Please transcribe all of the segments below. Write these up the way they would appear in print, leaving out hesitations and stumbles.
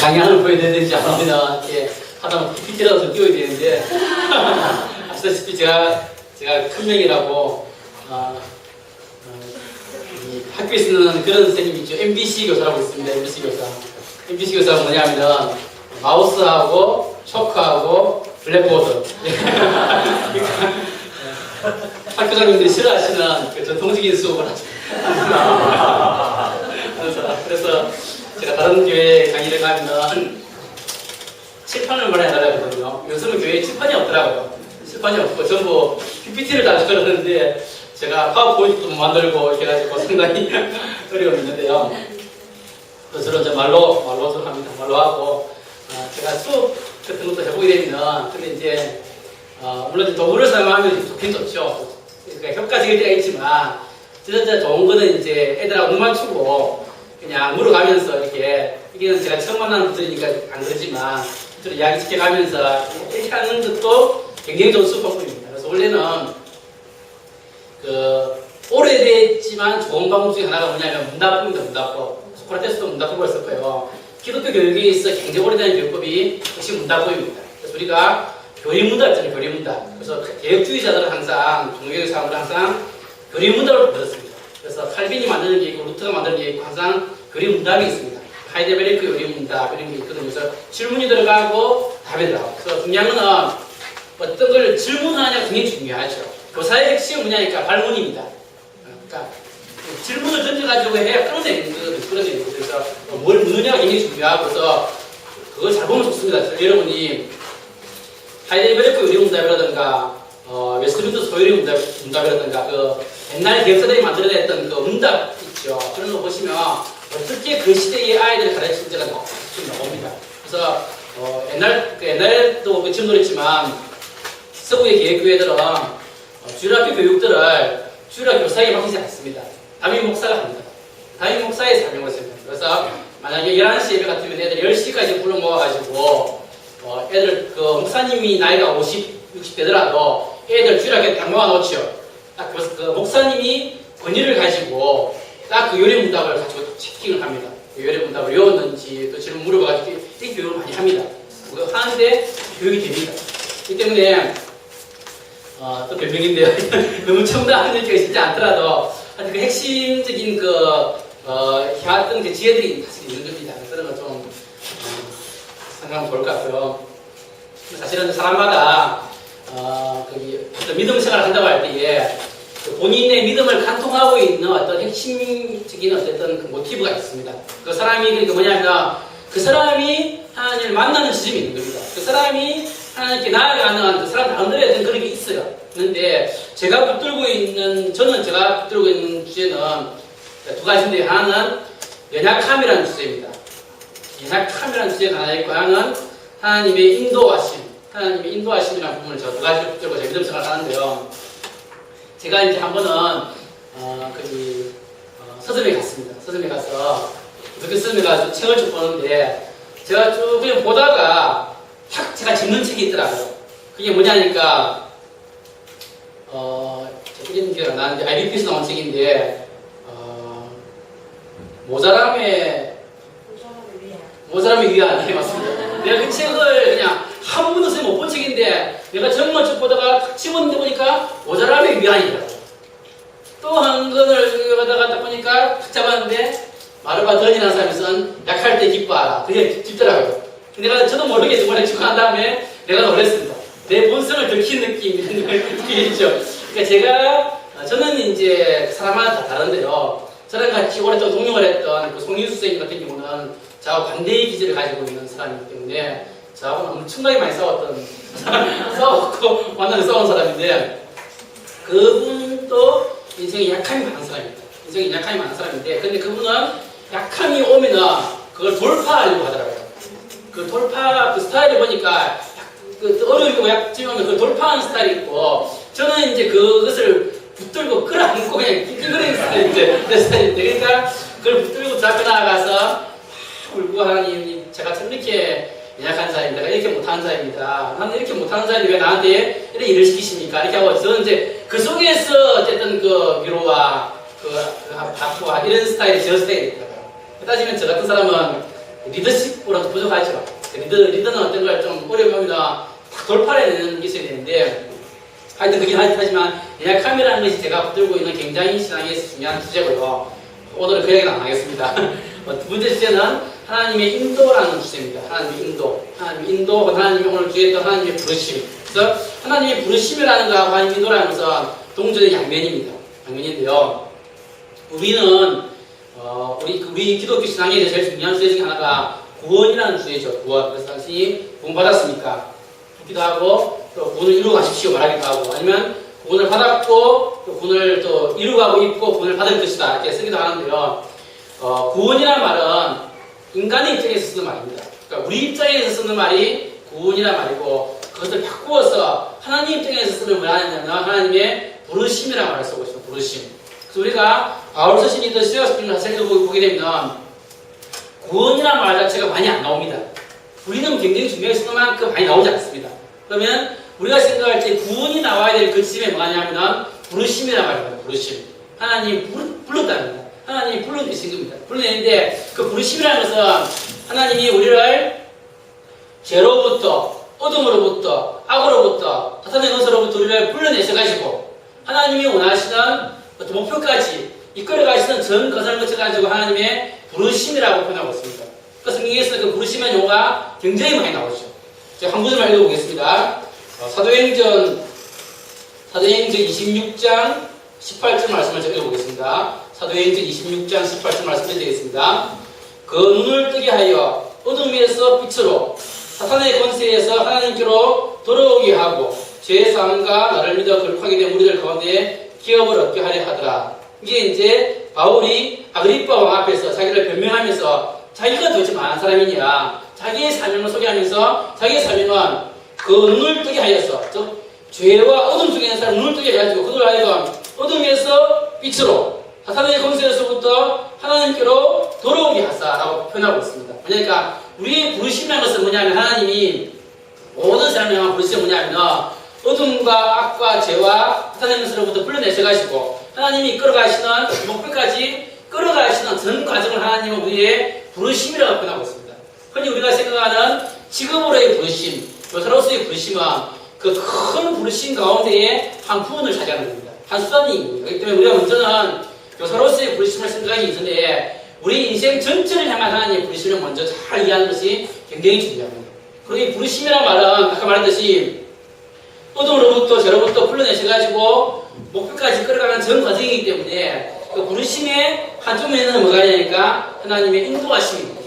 강의안을 보여드려야 되지 않으면 이렇게 하다못해 PPT라도 띄워야 되는데 아시다시피 제가 큰 명이라고 이 학교에 쓰는 그런 선생님이 있죠. MBC 교사라고 있습니다. MBC 교사. MBC 교사가 뭐냐면 마우스하고 초크하고 블랙보드. 학교장님들이 싫어하시는 그 전통적인 수업을 하죠. 그래서 제가 다른 교회 강의를 가면 칠판을 마련해달라고 하거든요. 요즘은 교회에 칠판이 없더라고요. 칠판이 없고 전부 PPT를 달라고 그러는데 제가 파워포인트도 못 만들고 이렇게 해가지고 상당히 어려움이 있는데요. 저는 이제 말로 좀 합니다. 말로 하고 제가 수업 같은 것도 해보게 되면 근데 이제 물론 도구를 사용하면 좋긴 좋죠. 그러니까 효과적일 때가 있지만 진짜 좋은 거는 이제 애들하고 눈 맞추고 그냥 물어가면서 이렇게 이게 제가 처음 만나는 분들이니까 안 그러지만 저를 이야기 시켜가면서 이렇게 하는 것도 굉장히 좋은 수업법입니다. 그래서 원래는 오래됐지만 좋은 방법 중에 하나가 뭐냐면 문답법입니다. 문답법. 소크라테스도 문답법을 했을 거예요. 기독교 교육에 있어 굉장히 오래된 교육법이 역시 문답법입니다. 그래서 우리가 교리문답 있잖아요. 교리문답. 그래서 개혁주의자들은 항상 종교의 사람들은 항상 교리문답을 배웠습니다. 그래서 칼빈이 만드는 게 있고 루터가 만드는 게 있고 항상 교리문답이 있습니다. 하이데베르크 교리문답 이런 게 있거든요. 그래서 질문이 들어가고 답이 들어가고. 그래서 중요한 거는 어떤 걸 질문하냐가 굉장히 중요하죠. 교사의 핵심은 뭐냐니까 발문입니다. 그러니까 질문을 던져가지고 해야 끌어내는 거거든요. 그래서 뭘 묻느냐가 굉장히 중요하고 그래서 그걸 잘 보면 좋습니다. 여러분이 하이데베르크 교리문답이라든가 웨스트민스터 소유리 문답이라든가 그 옛날 개혁사들이 만들어냈던 그 문답 있죠. 그런 거 보시면 어떻게 그 시대의 아이들을 가르치는지가 좀 나옵니다. 그래서 옛날에도 지금도 그랬지만 서구의 개혁교회들은 주일학교 교육들을 주일학교 교사에게 맡기지 않습니다. 담임 목사가 합니다. 담임 목사의 사명을 씁니다. 그래서 만약에 11시 예배 같으면 애들 10시까지 불러 모아가지고 애들 그 목사님이 나이가 50, 60 되더라도 애들 주일학교에 딱 모아놓죠. 딱 그 목사님이 권위를 가지고 딱 그 요리 문답을 가지고 체킹을 합니다. 그 요리 문답을 외웠는지 또 질문 물어봐가지고 이 교육을 많이 합니다. 그거 하는데 교육이 됩니다. 이 때문에 또 별명인데요. 너무 첨단한 얘기가 있지 않더라도 하여튼 그 핵심적인 해왔던 그 지혜들이 사실 있는 겁니다. 그런 거 좀 생각하면 좋을 것 같고요. 사실은 사람마다 어떤 믿음 생활을 한다고 할 때에 본인의 믿음을 간통하고 있는 어떤 핵심적인 어떤 그 모티브가 있습니다. 그 사람이 그러니까 뭐냐면 그 사람이 하나님을 만나는 지점이 있는 겁니다. 그 사람이 하나님께 나아가는 그 사람 나름대로의 어떤 그런 게 있어요. 그런데 저는 제가 붙들고 있는 주제는 두 가지인데 하나는 연약함이라는 주제입니다. 연약함이라는 주제가 하나 있고 하나는 하나님의 인도하심이라는 부분을 저 두 가지를 붙들고 제 믿음 생활을 하는데요. 제가 이제 한 번은 서점에 갔습니다. 서점에 가서 서점에 가서 책을 쭉 보는데 제가 쭉 그냥 보다가 탁 제가 집는 책이 있더라고요. 그게 뭐냐니까 이런 기억이 안 나는데 IBP에서 나온 책인데 모자람의 위안. 네, 맞습니다. 내가 그 책을 그냥 한 번도 선생님 못 본 책인데 내가 정말 쭉 보다가 탁 집었는데 보니까 모자람의 위안이더라고요. 또 한 권을 가다가 딱 보니까 탁 잡았는데 마르바 던이라는 사람이 쓴 약할 때 기뻐하라. 그게 깊더라고요. 내가 저도 모르게 정말 축하한 다음에 내가 놀랐습니다. 내 본성을 들킨 느낌이죠. 그러니까 저는 이제 사람마다 다 다른데요. 저랑 같이 오랫동안 동역을 했던 그 송인수 선생님 같은 경우는 저하고 반대의 기질을 가지고 있는 사람이기 때문에 저하고는 엄청나게 많이 싸웠고 완전히 싸운 사람인데 그분도 인생에 약함이 많은 사람입니다. 인생에 약함이 많은 사람인데 근데 그분은 약함이 오면은 그걸 돌파하려고 하더라고요. 그 돌파 그 스타일을 보니까 어려우고 약지만 그 돌파하는 스타일이 있고 저는 이제 그것을 붙들고 끌어안고 그냥 낑낑거리는 스타일인데 내 스타일인데 그러니까 그걸 붙들고 잡혀 나가서 울고 하나님 제가 참 이렇게 연약한 자입니다. 이렇게 못하는 자입니다. 나는 이렇게 못하는 자인데 왜 나한테 이런 일을 시키십니까? 이렇게 하고 저는 이제 그 속에서 어쨌든 그 위로와 그 바꾸와 이런 스타일이 저 스타일이더라고요. 따지면 저 같은 사람은 리더십보다 부족하죠. 리더는 어떤 걸 좀 어려우면 딱 돌파해내는 게 있어야 되는데, 하여튼 그긴 하지만 연약함이라는 것이 제가 붙들고 있는 굉장히 신앙에서 중요한 주제고요. 오늘은 그 얘기는 안 하겠습니다. 두 번째 주제는 하나님의 인도라는 주제입니다. 하나님의 인도. 하나님의 인도, 하나님이 오늘 주의했던 하나님의 부르심. 그래서 하나님의 부르심이라는 것과 하나님의 인도라는 것은 동전의 양면입니다. 양면인데요. 우리는 우리 기독교 신앙에 제일 중요한 주제 중에 하나가 구원이라는 주제죠. 구원. 그래서 당신이 구원 받았습니까? 묻기도 하고 또 구원을 이루어 가십시오 말하기도 하고, 아니면 구원을 받았고 또 구원을 또 이루어가고 있고 구원을 받을 것이다 이렇게 쓰기도 하는데요. 구원이라는 말은 인간의 입장에서 쓰는 말입니다. 그러니까 우리 입장에서 쓰는 말이 구원이란 말이고, 그것을 바꾸어서 하나님 입장에서 쓰는 뭐냐면 하나님의 부르심이라는 말을 쓰고 있어요. 부르심. 그래서 우리가 바울 서신이 더 시어스피를 자세히 보게 되면 구원이라는 말 자체가 많이 안 나옵니다. 우리는 굉장히 중요하게 쓰는 만큼 많이 나오지 않습니다. 그러면 우리가 생각할 때 구원이 나와야 될 그 지점에 뭐냐면 부르심이라는 말입니다. 부르심. 하나님이 불렀다는 겁니다. 하나님이 불러내신 겁니다. 불러내는데 그 부르심이라는 것은 하나님이 우리를 죄로부터, 어둠으로부터, 악으로부터, 사탄의 권세로부터 우리를 불러내셔가지고 하나님이 원하시는 어떤 목표까지 이끌어가시는 전 과정을 거쳐가지고 하나님의 부르심이라고 표현하고 있습니다. 그 성경에서 그 부르심의 용어가 굉장히 많이 나오죠. 제가 한 구절만 읽어보겠습니다. 사도행전 26장 18절 말씀을 제가 읽어보겠습니다. 사도행전 26장 18절 말씀 드리겠습니다. 그 눈을 뜨게 하여 어둠에서 빛으로 사탄의 권세에서 하나님께로 돌아오게 하고 죄의 사함과 나를 믿어 거룩하게 된 우리들 가운데 기업을 얻게 하려 하더라. 이게 이제 바울이 아그리빠 왕 앞에서 자기를 변명하면서 자기가 도대체 많은 사람이냐, 자기의 사명을 소개하면서 자기의 사명은 그 눈을 뜨게 하여서, 즉 죄와 어둠 속에 있는 사람 눈을 뜨게 해가지고 그들 하여금 어둠에서 빛으로 사탄의 권세에서부터 하나님께로 돌아오게 하사라고 표현하고 있습니다. 그러니까 우리의 부르심이라는 것은 뭐냐면 하나님이 모든 사람을 향한 부르심이 뭐냐면 어둠과 악과 죄와 사탄의 권세로부터 불러내셔가지고 하나님이 이끌어가시는 목표까지 끌어가시는 전 과정을 하나님은 우리의 부르심이라고 표현하고 있습니다. 흔히 우리가 생각하는 직업으로의 부르심, 교사로서의 부르심은 그 큰 부르심 가운데에 한 부분을 차지하는 겁니다. 한 수단입니다. 그렇기 때문에 우리가 먼저는 교사로서의 부르심을 생각하기 이전에 우리 인생 전체를 향한 하나님의 부르심을 먼저 잘 이해하는 것이 굉장히 중요합니다. 그리고 이 부르심이라는 말은 아까 말했듯이 어둠으로부터 죄로부터 불러내셔가지고 목표까지 끌어가는 전 과정이기 때문에 그 부르심의 한쪽면에는 뭐가 있냐니까 하나님의 인도하심입니다.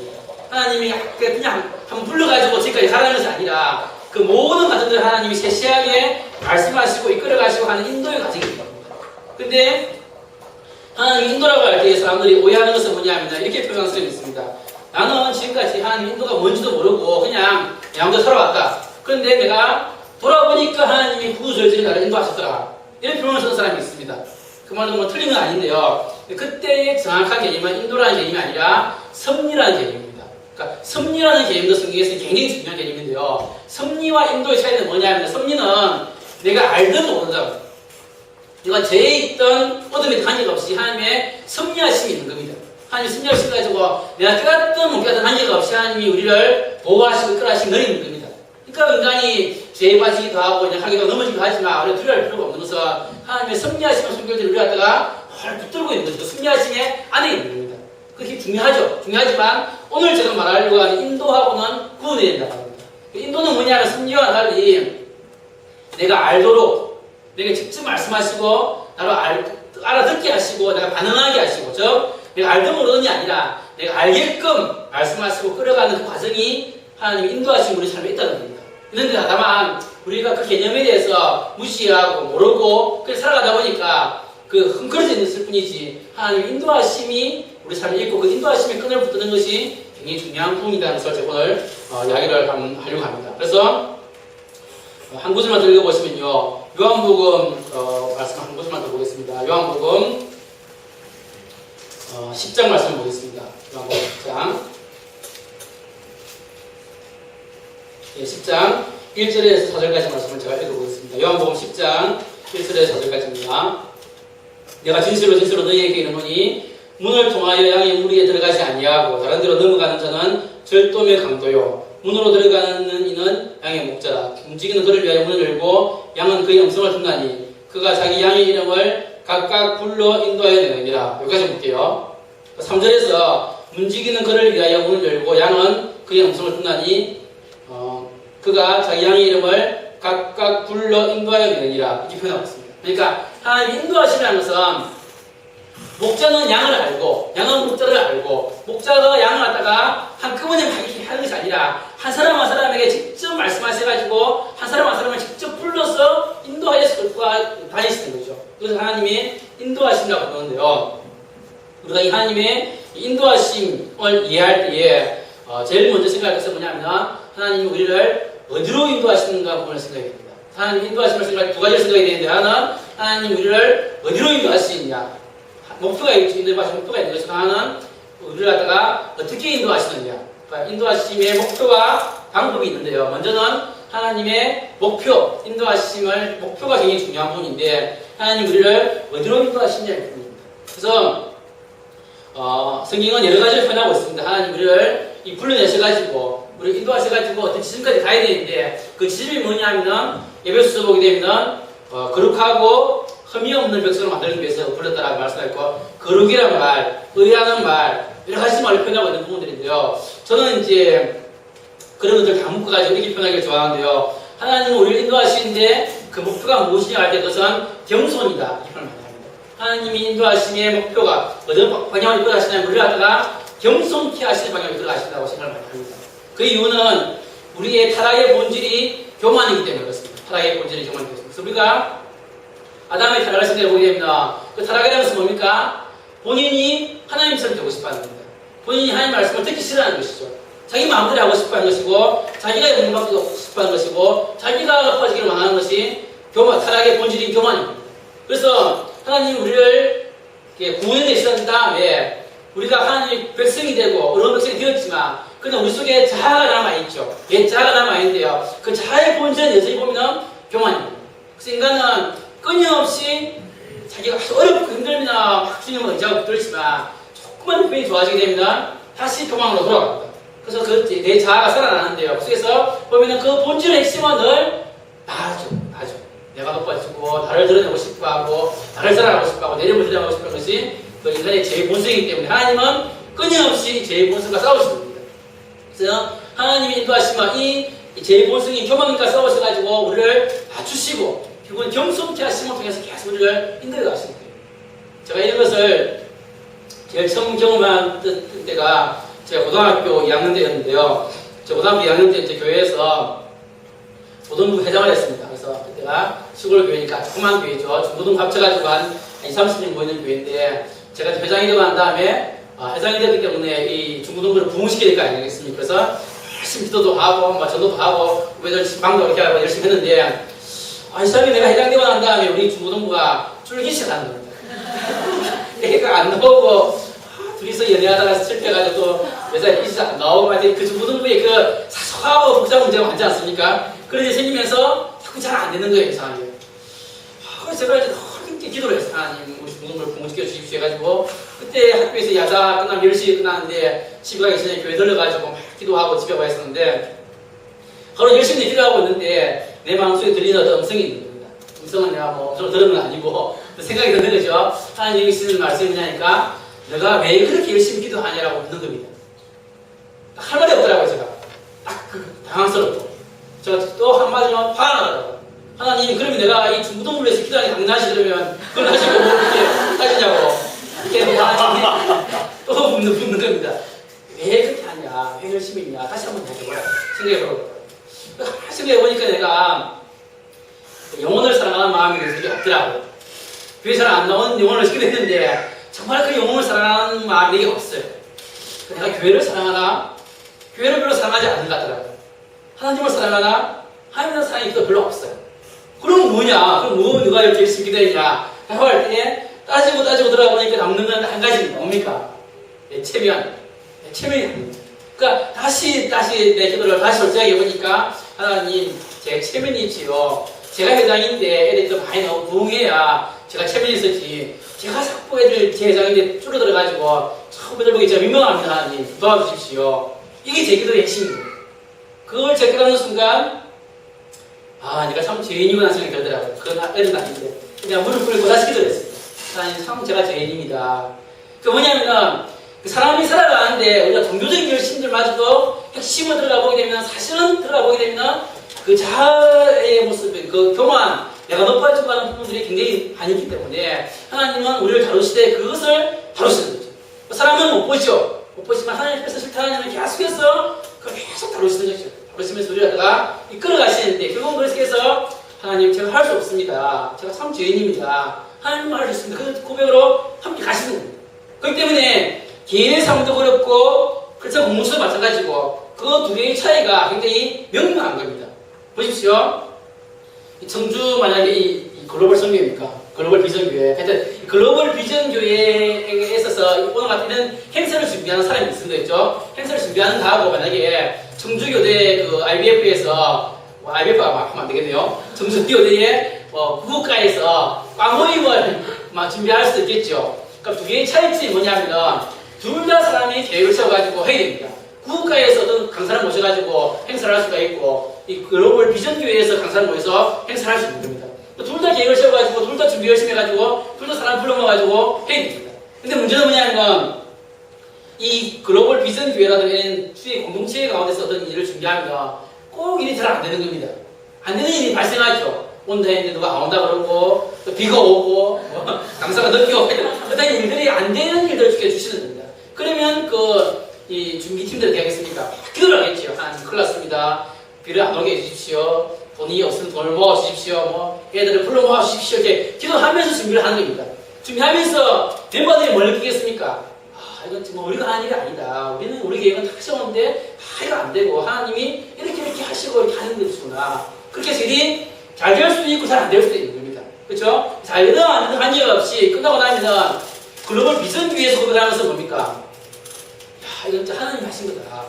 하나님이 그냥 한번 불러가지고 지금까지 가라는 것이 아니라 그 모든 과정들을 하나님이 세세하게 말씀하시고 이끌어가시고 하는 인도의 과정입니다. 근데 하나님 인도라고 할 때 사람들이 오해하는 것은 뭐냐면 이렇게 표현할 수 있습니다. 나는 지금까지 하나님 인도가 뭔지도 모르고 그냥 내 마음대로 살아왔다. 그런데 내가 돌아보니까 하나님이 구구절절히 나를 인도하셨더라. 이런 표현을 쓰는 사람이 있습니다. 그 말은 뭐 틀린 건 아닌데요. 그때의 정확한 개념은 인도라는 개념이 아니라 섭리라는 개념입니다. 그러니까 섭리라는 개념도 성경에서 굉장히 중요한 개념인데요. 섭리와 인도의 차이는 뭐냐면 섭리는 내가 알든 모르든 내가 죄에 있던 어둠에 관계가 없이 하나님의 섭리하심이 있는 겁니다. 하나님의 섭리하심 가지고 내가 깨닫든 못 깨닫든 관계가 없이 하나님이 우리를 보호하시고 이끌어하시고 너희는 겁니다. 그러니까 인간이 죄에 빠지기도 하고 하기도 넘어지기도 하지만 우리가 두려워할 필요가 없는 것은 하나님의 섭리하심을 성경들이 우리 갖다가 헐 붙들고 있는 거죠. 섭리하심의 안에 있는 겁니다. 그게 중요하죠. 중요하지만 오늘 제가 말하려고 하는 인도하고는 구분해야 된다고 합니다. 인도는 뭐냐면 섭리와 달리 내가 알도록 내가 직접 말씀하시고 나로 알아듣게 하시고 내가 반응하게 하시고 즉 내가 알든 모르는이 아니라 내가 알게끔 말씀하시고 끌어가는 그 과정이 하나님이 인도하신 우리 삶에 있다는 겁니다. 그런데 다만 우리가 그 개념에 대해서 무시하고 모르고 그렇게 살아가다 보니까 그 흥그러져 있을 뿐이지 하나님의 인도하심이 우리 삶에 있고 그 인도하심의 끈을 붙드는 것이 굉장히 중요한 부분이라는 것을 제가 오늘 이야기를 하려고 합니다. 그래서 한 구절만 더 읽어보시면요. 요한복음 말씀 한 구절만 더 보겠습니다. 요한복음 10장 말씀 보겠습니다. 요한복음 10장 1절에서 4절까지 말씀을 제가 읽어보겠습니다. 요한복음 10장 1절에서 4절까지입니다. 내가 진실로 너희에게 이르노니 문을 통하여 양의 무리에 들어가지 아니하고 다른 데로 넘어가는 자는 절도의 강도요. 문으로 들어가는 이는 양의 목자라. 움직이는 그를 위하여 문을 열고 양은 그의 음성을 듣나니 그가 자기 양의 이름을 각각 불러 인도하여 내느니라. 여기까지 볼게요. 3절에서 움직이는 그를 위하여 문을 열고 양은 그의 음성을 듣나니 그가 자기 양의 이름을 각각 불러 인도하여 내느니라. 이렇게 표현하고 있습니다. 그러니까 하나님 인도하시라는 것은 목자는 양을 알고 양은 목자를 알고 목자가 양을 갖다가 한꺼번에 막 이렇게 하는 것이 아니라 한 사람 한 사람에게 직접 말씀하셔가지고 한 사람 한 사람을 직접 불러서 인도하여서 다니시는 거죠. 그래서 하나님이 인도하신다고 그러는데요. 우리가 이 하나님의 인도하심을 이해할 때에 제일 먼저 생각할 것은 뭐냐면 하나님이 우리를 어디로 인도하시는가 부분을 생각해야 됩니다. 하나님 인도하심을 생각할 두 가지를 생각해야 되는데 하나는 하나님 우리를 어디로 인도하시느냐 목표가 있는 목표가 있는 것이고 하나는 우리를 갖다가 어떻게 인도하시느냐 그러니까 인도하심의 목표와 방법이 있는데요. 먼저는 하나님의 목표 인도하심을 목표가 굉장히 중요한 부분인데 하나님 우리를 어디로 인도하시느냐의 부분입니다. 그래서 성경은 여러 가지를 표현하고 있습니다. 하나님 우리를 불러내셔가지고 우리를 인도하셔가지고 어떤 지점까지 가야 되는데 그 지점이 뭐냐면 에베소서 보게 되면 거룩하고 흠이 없는 백성을 만들기 위해서 불렀다라고 말씀하셨고 거룩이란 말, 의하는 말 여러 가지 말을 표현하고 있는 부분들인데요. 저는 이제 그런 것들 다 묶어가지고 이렇게 표현하기를 좋아하는데요. 하나님은 우리를 인도하시는데 그 목표가 무엇이냐 할 때 그것은 겸손이다 이렇게 표현을 많이 합니다. 하나님이 인도하심의 목표가 어떤 방향으로 이끌어가시냐면 우리를 갖다가 겸손케 하시는 방향으로 이끌어가신다고 생각을 많이 합니다. 그 이유는 우리의 타락의 본질이 교만이기 때문에 그렇습니다. 타락의 본질이 교만이기 때문에 그래서 우리가 아담의 타락을 생각해 보게 됩니다. 그 타락이라는 것은 뭡니까? 본인이 하나님처럼 되고 싶어 하는 겁니다. 본인이 하나님 말씀을 듣기 싫어하는 것이죠. 자기 마음대로 하고 싶어 하는 것이고, 자기가 영광받고 싶어 하는 것이고, 자기가 높아지기를 원하는 것이 타락의 본질인 교만입니다. 그래서 하나님 우리를 구원해 주신 다음에 우리가 하나님의 백성이 되고, 어려운 백성이 되었지만, 그러나 우리 속에 자아가 남아있죠. 옛 자아가 남아있는데요. 그 자아의 본질은 여전히 보면 교만입니다. 그래서 인간은 끊임없이 자기가 아주 어렵고 힘들면 막 주님을 의지하고 붙들지만 조금만 편이 좋아지게 되면 다시 교만으로 돌아갑니다. 그래서 내 자아가 살아나는데요. 그래서 보면은 그 본질의 핵심은 늘 나죠. 내가 높아지고 나를 드러내고 싶어하고 나를 사랑하고 싶어하고 내 이름을 드러내고 싶은 것이 그 인간의 제 본성이기 때문에 하나님은 끊임없이 제 본성과 싸우시는 겁니다. 그래서 하나님이 인도하시면 이 제 본성이 교만과 싸우셔가지고 우리를 낮추시고 결국은 겸손케 하심을 통해서 계속 우리를 인도해 가시는 거예요. 제가 이런 것을 제일 처음 경험한 때가 제가 고등학교 2학년 때였는데요. 제가 고등학교 2학년 때 이제 교회에서 고등부 회장을 했습니다. 그래서 그때가 시골 교회니까 조그만 교회죠. 중고등 합쳐가지고 한 20, 30명 모이는 교회인데 제가 회장이 되고 난 다음에 회장이 되기 때문에 이 중고등부를 부흥시켜야 될 거 아니겠습니까? 그래서 열심히 기도도 하고 전도도 하고 후배들 방도 이렇게 하고 열심히 했는데 이 사람이 내가 해당되고 난 다음에 우리 중고등부가 줄기 시작하는 겁니다. 애가 안 나오고 둘이서 연애하다가 실패해가지고 또 여자 이사 안 나오고 그 중고등부의 그 사소하고 복잡한 문제가 많지 않습니까? 그런 일이 생기면서 자꾸 잘 안 되는 거예요, 이상하게. 그래서 제가 이제 너무 기도를 했어요. 하나님, 우리 중고등부를 부흥시켜 주십시오 해가지고 그때 학교에서 야자 끝나면 10시에 끝나는데 집에 가기 전에 교회 들러가지고 막 기도하고 집에 와 있었는데 하루 열심히 기도하고 있는데 내 마음속에 들리는 어떤 음성이 있는 겁니다. 음성은 내가 뭐 음성을 들은 건 아니고 생각이 드는 거죠. 하나님이 쓰는 말씀이냐니까 내가 왜 그렇게 열심히 기도하냐라고 묻는 겁니다. 딱 할 말이 없더라고요. 제가 딱 당황스럽고 제가 또 한마디로 화가 나더라고요. 하나님 그러면 내가 이 중고등부를 위해서 기도하는 게 당연하시 그러면 그걸 가지고 뭐 이렇게 하시냐고 이렇게 또 묻는 겁니다. 왜 그렇게 하냐? 왜 열심히 했냐? 다시 한번 해보라 생각해보라고. 생각해보니까 내가 영혼을 사랑하는 마음이 그게 없더라고요. 교회 잘 안 나오는 영혼을 시키게 됐는데 정말 그 영혼을 사랑하는 마음이 내게 없어요. 내가 교회를 사랑하나? 교회를 별로 사랑하지 않는 것 같더라고요. 하나님을 사랑하나? 하나님을 사랑이 별로 없어요. 그럼 뭐냐? 그럼 누가 이렇게 열심히 기도했냐? 라고 할 때 따지고 들어가보니까 남는 건 한 가지입니다. 뭡니까? 체면이 아닙니다. 그러니까 다시 내 기도를 다시 솔직하게 해보니까 하나님 제 체면이 있지요. 제가 회장인데 애들이 좀 많이 나오고 부흥해야 제가 체면이 있었지. 제가 자꾸 애들 제 회장인데 줄어들어가지고 저 후배들 보기 제가 민망합니다. 하나님 도와주십시오. 이게 제 기도의 핵심입니다. 그걸 제껴가는 순간 내가 참 죄인이구나 생각이 들더라고요. 그건 어린 아닌데 그냥 무릎 꿇고 다시 기도했습니다. 하나님 참 제가 죄인입니다. 그 뭐냐면은 사람이 살아가는데 우리가 종교적인 열심들마저도 핵심을 들어가 보게 되면 사실은 들어가 보게 되면 그 자아의 모습, 그 교만, 내가 높아지고 가는 부분들이 굉장히 많이 있기 때문에 하나님은 우리를 다루시되 그것을 다루시는 거죠. 사람은 못 보죠. 못 보지만 하나님께서 싫다 하나님은 계속해서 그걸 계속 다루시는 거죠. 다루시면서 우리를 갖다가 이끌어 가시는데 결국은 그래서 하나님 제가 할 수 없습니다. 제가 참 죄인입니다. 하나님은 할 수 있습니다. 그 고백으로 함께 가시는 겁니다. 그렇기 때문에 개인의 삶도 그렇고 그렇죠. 공동체도 마찬가지고 그 두 개의 차이가 굉장히 명명한 겁니다. 보십시오. 이 청주 만약에 이 글로벌 선교회입니까? 글로벌 비전교회. 하여튼 글로벌 비전교회에 있어서 오늘 같은 행사를 준비하는 사람이 있습니다. 그렇죠? 행사를 준비하는다 하고 만약에 청주교대 그 IBF에서 IBF가 하면 안 되겠네요. 청주교대의 국가에서 과모임을 준비할 수도 있겠죠. 그러니까 두 개의 차이점이 뭐냐면 둘 다 사람이 계획을 세워가지고 해야 됩니다. 국가에서 어떤 강사를 모셔가지고 행사를 할 수가 있고 이 글로벌 비전교회에서 강사를 모여서 행사를 할 수 있는 겁니다. 둘 다 계획을 세워가지고 둘 다 준비 열심히 해가지고 둘 다 사람 불러모아가지고 해야 됩니다. 근데 문제는 뭐냐면 이 글로벌 비전교회라는 주의 공동체 가운데서 어떤 일을 준비하면 꼭 일이 잘 안 되는 겁니다. 안 되는 일이 발생하죠. 온다 했는데 누가 안 온다 그러고 또 비가 오고 강사가 늦게 오고 어떤 일들이 안 되는 일들을 주시는 겁니다. 그러면 이 준비팀들이 되겠습니까? 기도를 하겠죠. 하나님 큰일 났습니다. 비를 안 오게 해주십시오. 돈이 없으면 돈을 모아주십시오. 애들을 불러 모아주십시오. 이렇게 기도하면서 준비를 하는 겁니다. 준비하면서 멤버들이 뭘 느끼겠습니까? 이건 우리가 하는 일이 아니다. 우리는 우리 계획은 다 세웠는데 이거 안 되고 하나님이 이렇게 하시고 이렇게 하는 것이구나. 그렇게 해서 일이 잘 될 수도 있고 잘 안 될 수도 있는 겁니다. 그렇죠? 잘 되든 안 되든 관계가 없이 끝나고 나면 글로벌 비전교회에서 고백하면서 뭡니까? 이건 진짜 하나님이 하신 거다.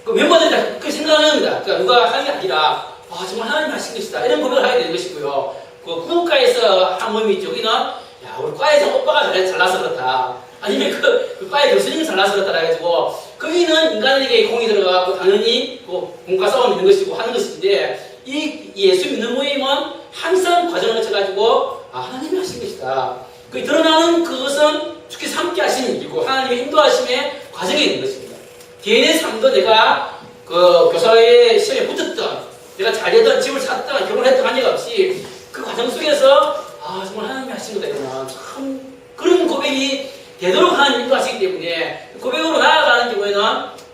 그 멤버들이 다 그렇게 생각하는 겁니다. 그러니까 누가 하는 게 아니라 정말 하나님이 하신 것이다. 이런 고백을 하게 되는 것이고요. 그 국가에서 한 모임이 있죠. 여기는 우리 과에서 오빠가 잘나서 그렇다. 아니면 그 과의 교수님이 잘나서 그렇다 해가지고 거기는 인간에게 공이 들어가고 당연히 공과 싸움이 있는 것이고 하는 것인데 이 예수 믿는 모임은 항상 과정을 거쳐가지고 하나님이 하신 것이다. 그 드러나는 그것은 주께서 함께 하시는 일이고 하나님의 인도하심의 과정이 있는 것입니다. 개인의 삶도 내가 그 교사의 시험에 붙었던 내가 잘되던 집을 샀던 결혼했던 관계가 없이 그 과정 속에서 정말 하나님이 하신 거다 이거는 참 그런 고백이 되도록 하나님 인도하시기 때문에 고백으로 나아가는 경우에는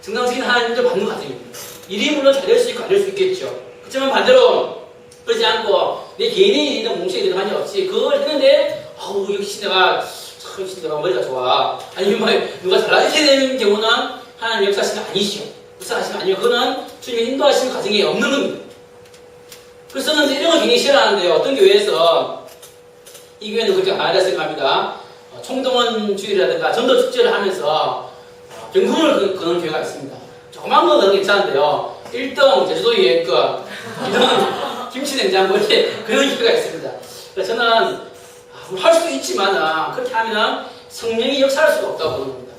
정상적인 하나님을 받는 과정입니다. 일이 물론 잘 될 수 있고 안 될 수 있겠죠. 그렇지만 반대로 그러지 않고 내 개인의 일이든 공식의 일이든 관계없이 그걸 했는데 역시 내가 머리가 좋아. 아니면 누가 잘나게 되는 경우는 하나님 역사하시는 게 아니시죠. 역사하시는 게 아니고 그거는 주님의 인도하시는 과정이 없는 겁니다. 그래서 저는 이런 걸 굉장히 싫어하는데요. 어떤 교회에서 이 교회는 그렇게 안 하라 생각합니다. 총동원 주일이라든가 전도 축제를 하면서 병풍을 거는 교회가 있습니다. 조그만 건 그런 괜찮은데요. 1등 제주도 여행권, 2등 김치냉장고 그런 교회가 있습니다. 그래서 저는 할 수도 있지만 그렇게 하면 성령이 역사할 수가 없다고 보는 겁니다.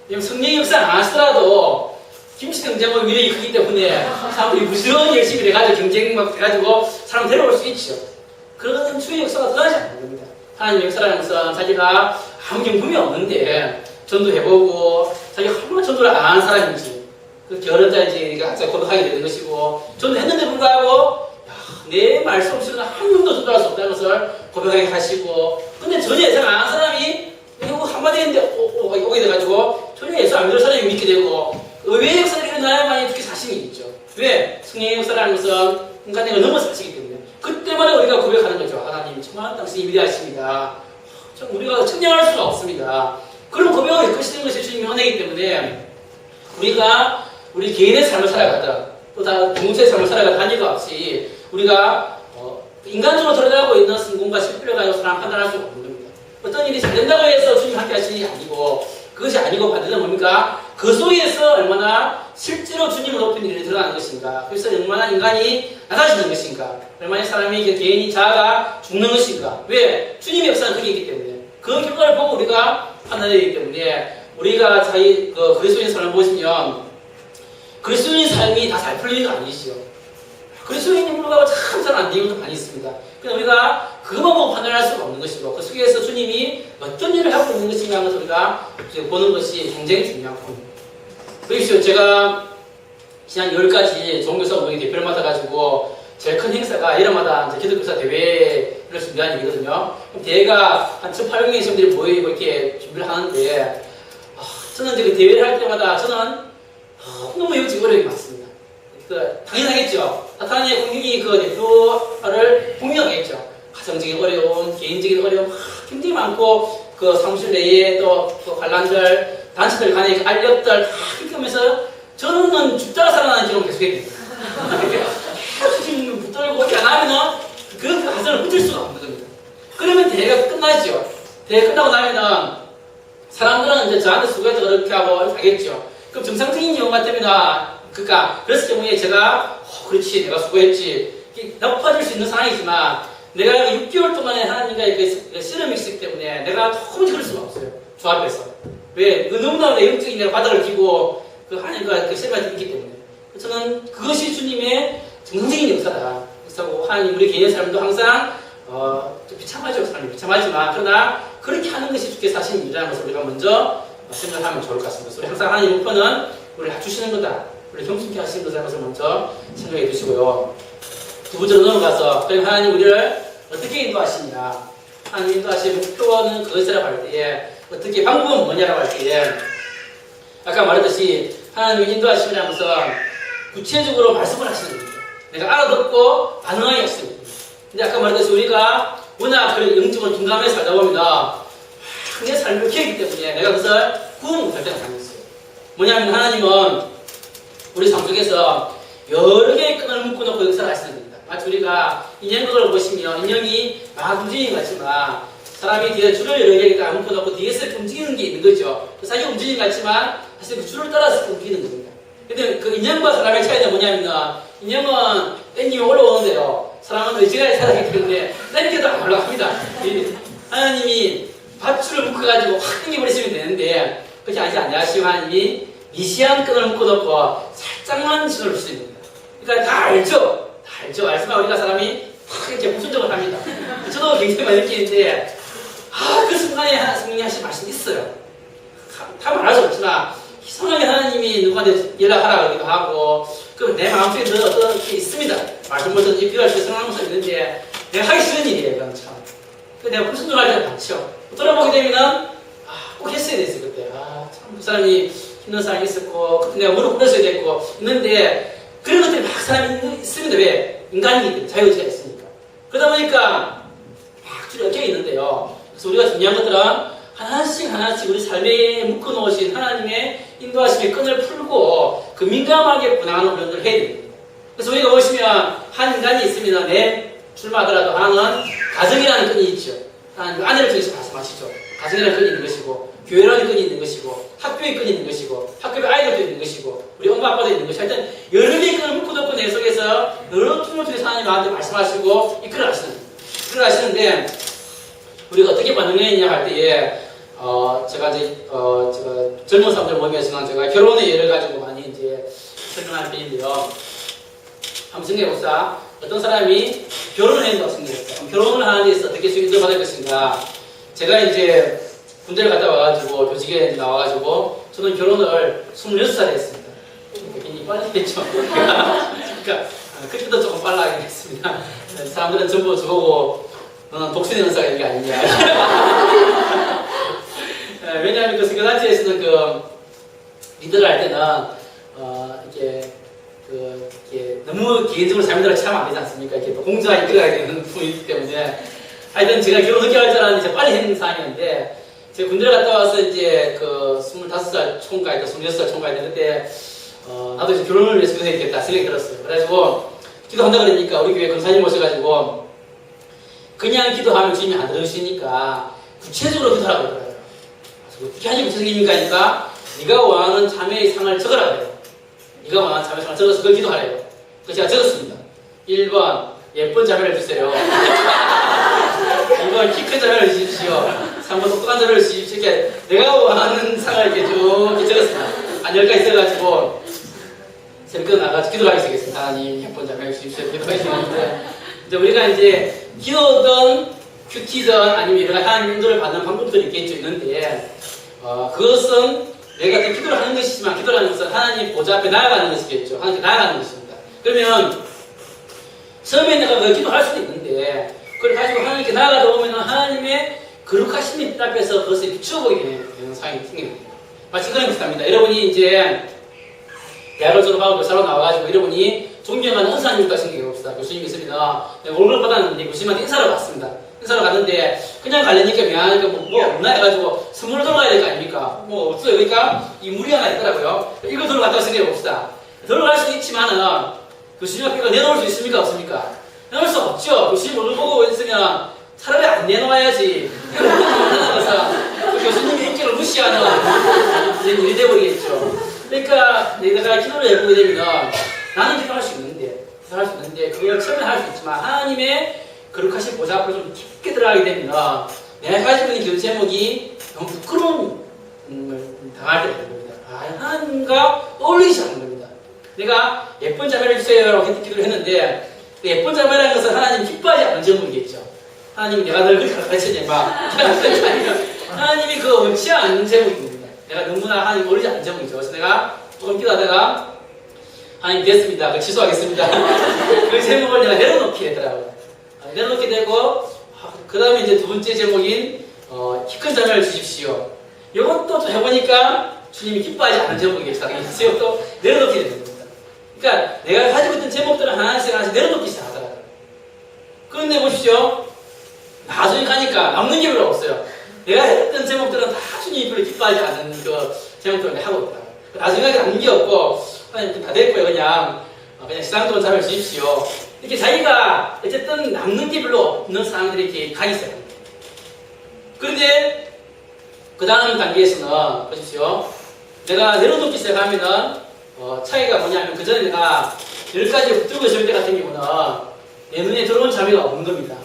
왜냐면 성령이 역사 안 하시더라도 김치냉장고 위력이 크기 때문에 사람들이 무지런히 열심히 해가지고 경쟁 막 해가지고 사람 데려올 수 있죠. 그러면 주의 역사가 드러나지 않는 겁니다. 하나님 역사라는 것은 자기가 아무 경품이 없는데 전도해보고 자기가 얼마나 전도를 안 하는 사람인지 그렇게 어른자인지 고백하게 되는 것이고 전도했는데 불구하고 내 말씀없이는 한 명도 전도할 수 없다는 것을 고백하게 하시고 근데 전혀 예상 안 한 사람이 한마디 했는데 오게 돼가지고 전혀 예상 안 믿을 사람이 믿게 되고 의외의 역사들이 일어나야만이 특히 자신이 있죠. 왜? 성령의 역사라는 것은 인간의 걸 넘어서 하시기 때문에 그때마다 우리가 고백하는 거죠. 하나님 정말 당신이 위대하십니다. 참 우리가 측량할 수가 없습니다. 그런 고백을 이끄시는 것이 주님의 은혜이기 때문에 우리가 우리 개인의 삶을 살아가든 또 다 공동체의 삶을 살아가든 한이가 없이 우리가 인간적으로 드러나고 있는 성공과 실패를 가지고 사람 판단할 수가 없는 겁니다. 어떤 일이 잘 된다고 해서 주님 함께 하시는 게 아니고 그것이 아니고 반대는 뭡니까? 그 속에서 얼마나 실제로 주님을 높은 일이 드러나는 것인가 그래서 얼마나 인간이 낮아지는 것인가 얼마나 사람이 개인이 자아가 죽는 것인가 왜? 주님의 역사는 그게 있기 때문에 그 결과를 보고 우리가 판단해야 되기 때문에 우리가 자기 그리스도인 삶을 보시면 그리스도인의 삶이 다 잘 풀리는 거 아니시죠? 그리스도인이 불구하고 참 잘 안 되는 것도 많이 있습니다. 그래서 우리가 그것만 보고 판단할 수가 없는 것이고, 그 속에서 주님이 어떤 일을 하고 있는 것인가 하는 것을 우리가 보는 것이 굉장히 중요한 겁니다. 그러시오. 제가 지난 10가지 종교사 운동의 대표를 맡아가지고 제일 큰 행사가 여름마다 이제 기독교사 대회를 준비하는 일이거든요. 대회가 한 1,800명의 시험들이 모이고 이렇게 준비를 하는데, 저는 이제 그 대회를 할 때마다 저는 너무 여기저기 어려움이 많습니다. 당연하겠죠. 하나님의 공격이 그 대표를 공격하겠죠. 가정적인 어려움, 개인적인 어려움 굉장히 많고, 그 사무실 내에 또 관람들, 단체들 간의 그 알력들 이렇게 하면서 저는 죽다가 살아나는 기록을 계속 해야 됩니다. 계속 붙들고 이렇게 안 하면은 그 가정을 붙일 수가 없는 겁니다. 그러면 대회가 끝나죠. 대회 끝나고 나면은 사람들은 이제 저한테 수고해서 그렇게 하고 가겠죠. 그럼 정상적인 경우 같으면 그랬을 경우에 제가 그렇지 내가 수고했지 높아질 수 있는 상황이지만 내가 6개월 동안에 하나님과의 그 씨름이 있기 때문에 내가 도무지 그럴 수가 없어요. 주 앞에서. 왜? 너무나 내용적인 내가 바닥을 끼고 그 하나님과 그 씨름이 있기 때문에. 저는 그것이 주님의 정상적인 역사다. 그래서 하나님 우리 개인의 삶도 항상 좀 비참하죠. 삶이 비참하지만 그러나 그렇게 하는 것이 주께서 하시는 일이라는 것을 우리가 먼저 생각하면 좋을 것 같습니다. 그래서 항상 하나님 목표는 우리를 합주시는 거다. 우리 형통케 하시는 거라는 것을 먼저 생각해 두시고요. 두 번째로 넘어가서 그럼 하나님 우리를 어떻게 인도하시냐. 하나님 인도하시는 목표는 그것이라고 할 때에 어떻게 방법은 뭐냐라고 할 때에 아까 말했듯이 하나님 인도하시라는 것은 구체적으로 말씀을 하시는 겁니다. 내가 알아듣고 반응하게 하시는 겁니다. 근데 아까 말했듯이 우리가 워낙 그런 영적으로 둔감하게 살다 보면 내 삶을 키우기 때문에 내가 그것을 구분 못할 때가 많이 있어요. 뭐냐면 하나님은 우리 삶 속에서 여러 개의 끈을 묶어놓고 역사를 하시는 겁니다. 마치 우리가 인형극을 보시면 인형이 막 움직이는 것 같지만 사람이 뒤에 줄을 여러 개가 묶어놓고 뒤에서 움직이는 게 있는 거죠. 사실 움직이는 것 같지만 사실 그 줄을 따라서 움직이는 겁니다. 근데 그 인형과 사람의 차이는 뭐냐면 인형은 땡기면 올라오는데요. 사람은 의지가 살아가기 때문에 땡겨도 안 올라갑니다. 하나님이 밧줄을 묶어가지고 확 땡겨버리시면 되는데 그렇게 하지 않으시고 하나님이 미시한 끈을 묶어놓고 살짝만 신호를 주시는 겁니다. 그러니까 다 알죠? 다 알죠? 알지만 우리가 사람이 확 이렇게 무순적을 합니다. 저도 굉장히 많이 느끼는데 그 순간에 성령이 하신 말씀이 있어요. 다 말할 수 없지만 희성하게 하나님이 누구한테 연락하라 그러기도 하고 그 내 마음속에 늘 어떤 게 있습니다. 말씀 못해서 필요할 때 생각하는 모습이 있는데 내가 하기 싫은 일이에요. 그건 참. 내가 불순종할 때가 많죠. 돌아보게 되면은 꼭 했어야 됐어요. 그때 참 그 사람이 힘든 사람이 있었고 그때 내가 무릎 꿇었어야 됐고 있는데 그런 것들이 막 사람이 있습니다. 왜? 인간이기 자유의지가 있으니까. 그러다 보니까 막 줄이 얽혀 있는데요. 그래서 우리가 중요한 것들은 하나씩 우리 삶에 묶어놓으신 하나님의 인도하심의 끈을 풀고 그 민감하게 분양하는 훈련을 해야 됩니다. 그래서 우리가 보시면 한 인간이 있습니다. 내 출마하더라도 하나는 가정이라는 끈이 있죠. 하나님 아내를 통해서 말씀하시죠. 가정이라는 끈이 있는 것이고 교회라는 끈이 있는 것이고 학교의 끈이 있는 것이고 학교의 아이들도 있는 것이고 우리 엄마 아빠도 있는 것이고 하여튼 여러 개의 끈을 묶어놓고 내 속에서 여러 통을 통해서 하나님 나한테 말씀하시고 이끌어가시는데 우리가 어떻게 반응해야 할 때에 제가 이제 제가 젊은 사람들 모임에서는 제가 결혼의 예를 가지고 많이 이제 설명하는 편인데요. 한번 생각해봅시다. 어떤 사람이 결혼을 했다고 생각했어요. 그럼 결혼을 하는 데서 어떻게 수익을 받을 것인가. 제가 이제 군대를 갔다 와가지고 교직에 나와가지고 저는 결혼을 26살에 했습니다. 괜히 빨리 했죠. 그러니까 그때도 조금 빨라하긴 했습니다. 사람들은 전부 저보고 너는 독신의 은사가 이게 아니냐. 왜냐하면 그 선교단체에서는 그 리더를 할 때는 이게 너무 개인적으로 삶들을 참으면 안 되지 않습니까? 이렇게 또 공정하게 이끌어가야 되는 부분이기 때문에 하여튼 제가 결혼 늦게 할 줄 알았는데 제가 빨리 했는 상황이었는데 제가 군대를 갔다 와서 이제 그 25살 총괄, 26살 총괄 됐는데 나도 이제 결혼을 위해서 기도해야겠다 생각이 들었어요. 그래가지고 기도한다 그러니까 우리 교회 권사님 오셔가지고 그냥 기도하면 주님이 안 들으시니까 구체적으로 기도하라고 그러더라고요. 어떻게 하지 구체적입니까? 하니까 네가 원하는 자매의 상을 적으라 그래요. 네가 원하는 자매의 상을 적어서 그걸 기도하래요. 그래서 제가 적었습니다. 1번 예쁜 자매를 주세요. 2번 키 큰 자매를 주십시오. 3번 똑똑한 자매를 주십시오. 이렇게 내가 원하는 상을 이렇게 쭉 적었습니다. 한 10가지 써가지고 새벽 나가서 기도하기 시작했습니다. 하나님 예쁜 자매를 주십시오. 기도하기 시작했는데 이제 우리가 이제 기도든 큐티든 아니면 여러 가지 하나님 인도를 받는 방법들이 있는데 그것은 내가 기도를 하는 것이지만 기도를 하는 것은 하나님 보좌 앞에 나아가는 것이겠죠. 하나님께 나아가는 것입니다. 그러면 처음에 내가 그 기도할 수도 있는데 그걸 가지고 하나님께 나아가다 보면 하나님의 거룩하신 빛 앞에서 그것을 비춰보게 되는 상황이 생깁니다. 마치 그런 비슷합니다. 여러분이 이제 대학을 졸업하고 교사로 나와가지고 여러분이 존경하는 은사님과 생각해봅시다. 교수님이 있습니다. 내가 월급을 받았는데 교수님한테 인사를 받습니다. 인사를 갔는데 그냥 가려니까 미안하니까 뭐 없나 해가지고 선물을 들어가야 될 거 아닙니까? 뭐 없어요. 그러니까 이 물이 하나 있더라고요. 이걸 들어갔다고 생각해봅시다. 들어갈 수도 있지만은 교수님 앞에 내놓을 수 있습니까? 없습니까? 내놓을 수 없죠. 교수님 얼굴 보고 있으면 차라리 안 내놓아야지. 그래서 교수님의 인격을 무시하는 이제 일이 되어버리겠죠. 그러니까 내가 기도를 해보게 되면 나는 기도할 수 있는데 그걸 처음에 할 수 있지만 하나님의 거룩하신 보좌 앞으로 좀 깊게 들어가게 되면 내가 가지고 있는 기도 제목이 너무 부끄러운 당할 때가 됩니다. 하나님과 어울리지 않는 겁니다. 내가 예쁜 자매를 주세요 라고 기도를 했는데 예쁜 자매라는 것은 하나님 기뻐하지 않는 제목이겠죠. 하나님이 내가 널 그렇게 가르쳤냐 하나님이 그거 원치 않는 제목입니다. 내가 너무나 하나님 어울리지 않는 제목이죠. 그래서 내가 조금 기도하다가 하나님 됐습니다. 그걸 취소하겠습니다. 그 제목을 내가 내려놓게 되더라고요. 내려놓게 되고 그 다음에 이제 두 번째 제목인 키 큰 자매를 주십시오. 이것도 좀 해보니까 주님이 기뻐하지 않는 제목이겠죠. 이것도 내려놓게 되는 겁니다. 그러니까 내가 가지고 있던 제목들을 하나씩 내려놓기 시작하더라고요. 그런데 보십시오. 나중에 가니까 남는 게 별로 없어요. 내가 했던 제목들은 다 주님이 별로 기뻐하지 않는 그 제목들을 하고 있더라고요. 나중에 남는 게 없고 하나님 다 됐고요. 그냥 시상적으로 자매를 주십시오. 이렇게 자기가 어쨌든 남는 게 별로 없는 사람들이 이렇게 가기 시작합니다. 그런데 그 다음 단계에서는 보십시오. 내가 내려놓기 시작하면은 차이가 뭐냐면 그 전에 내가 10가지 붙들고 있을 때 같은 경우는 내 눈에 들어온 자매가 없는 겁니다.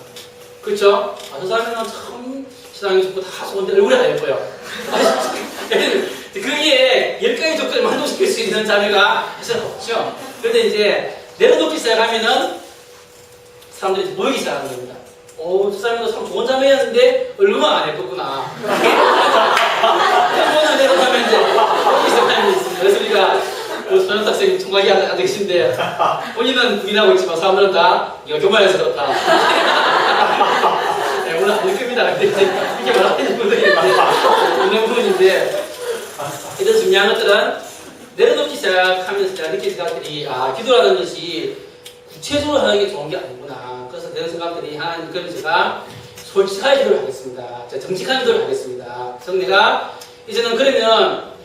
그렇죠? 저 사람은 참 신앙이 좋고 다 좋은데 얼굴이 안 예뻐요. 그게 10가지 조건을 만족시킬 수 있는 자매가 사실 없죠. 그런데 이제 내려놓기 시작하면은 사람들이 모이기 시작하는 겁니다. 저 사람도 참 좋은 자매였는데 얼굴만 안 예뻤구나. 한번을 내려가면 이제 모이기 시작하는 게 있습니다. 그래서 우리가 소년 학생이 총각이 안 되신데 본인은 부인하고 있지만 사람들은 다 이거 교만해서 그렇다. 네, 오늘 안 느낍니다. 이렇게 말하는 분들이 있는 부분인데 이런 중요한 것들은 내려놓기 시작하면서 제가 느낀 생각들이 기도라는 것이 구체적으로 하는 게 좋은 게 아니구나. 그래서 그런 생각들이 하나님 그럼 제가 솔직하게 기도를 하겠습니다. 정직한 기도를 하겠습니다. 그래서 내가 이제는 그러면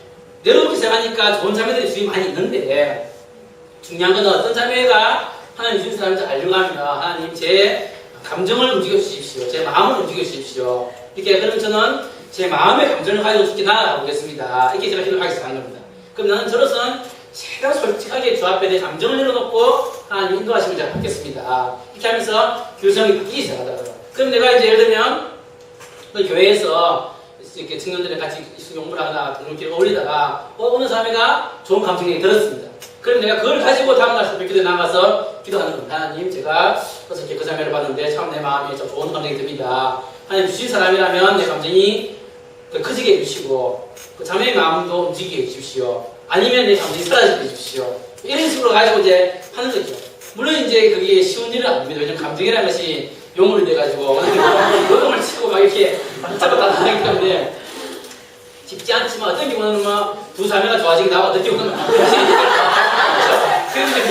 내려놓기 시작하니까 좋은 자매들이 주위 많이 있는데 중요한 건 어떤 자매가 하나님 주신 사람인지 알려고 하면 하나님 제 감정을 움직여 주십시오. 제 마음을 움직여 주십시오. 이렇게 그럼 저는 제 마음의 감정을 가지고 죽게 나아가 보겠습니다. 이렇게 제가 기도를 하기 시작하는 겁니다. 그럼 나는 저로서는 최대한 솔직하게 주 앞에 내 감정을 내려놓고 하나님 인도하시면 제가 받겠습니다. 이렇게 하면서 교정이 바뀌기 시작하더라고요. 그럼 내가 이제 예를 들면 그 교회에서 이렇게 청년들이 같이 용부를 하거나 등록기를 올리다가 어느 자매가 좋은 감정이 들었습니다. 그럼 내가 그걸 가지고 다음날 새벽기도에 나가서 기도하는 겁니다. 하나님 제가 어저께 그 자매를 봤는데 참 내 마음이 좀 좋은 감정이 듭니다. 하나님 주신 사람이라면 내 감정이 커지게 해주시고 그 자매의 마음도 움직이게 해주십시오. 아니면 내 감정이 사라지게 해주십시오. 이런 식으로 가지고 이제 하는 거죠. 물론 이제 그게 쉬운 일은 아닙니다. 왜냐면 감정이라는 것이 용어를 내가지고 노동을 치고 막 이렇게 붙잡고 다 하기 때문에 쉽지 않지만 어떤 경우는 두 자매가 좋아지기도 하고 어떤 경우는 그런데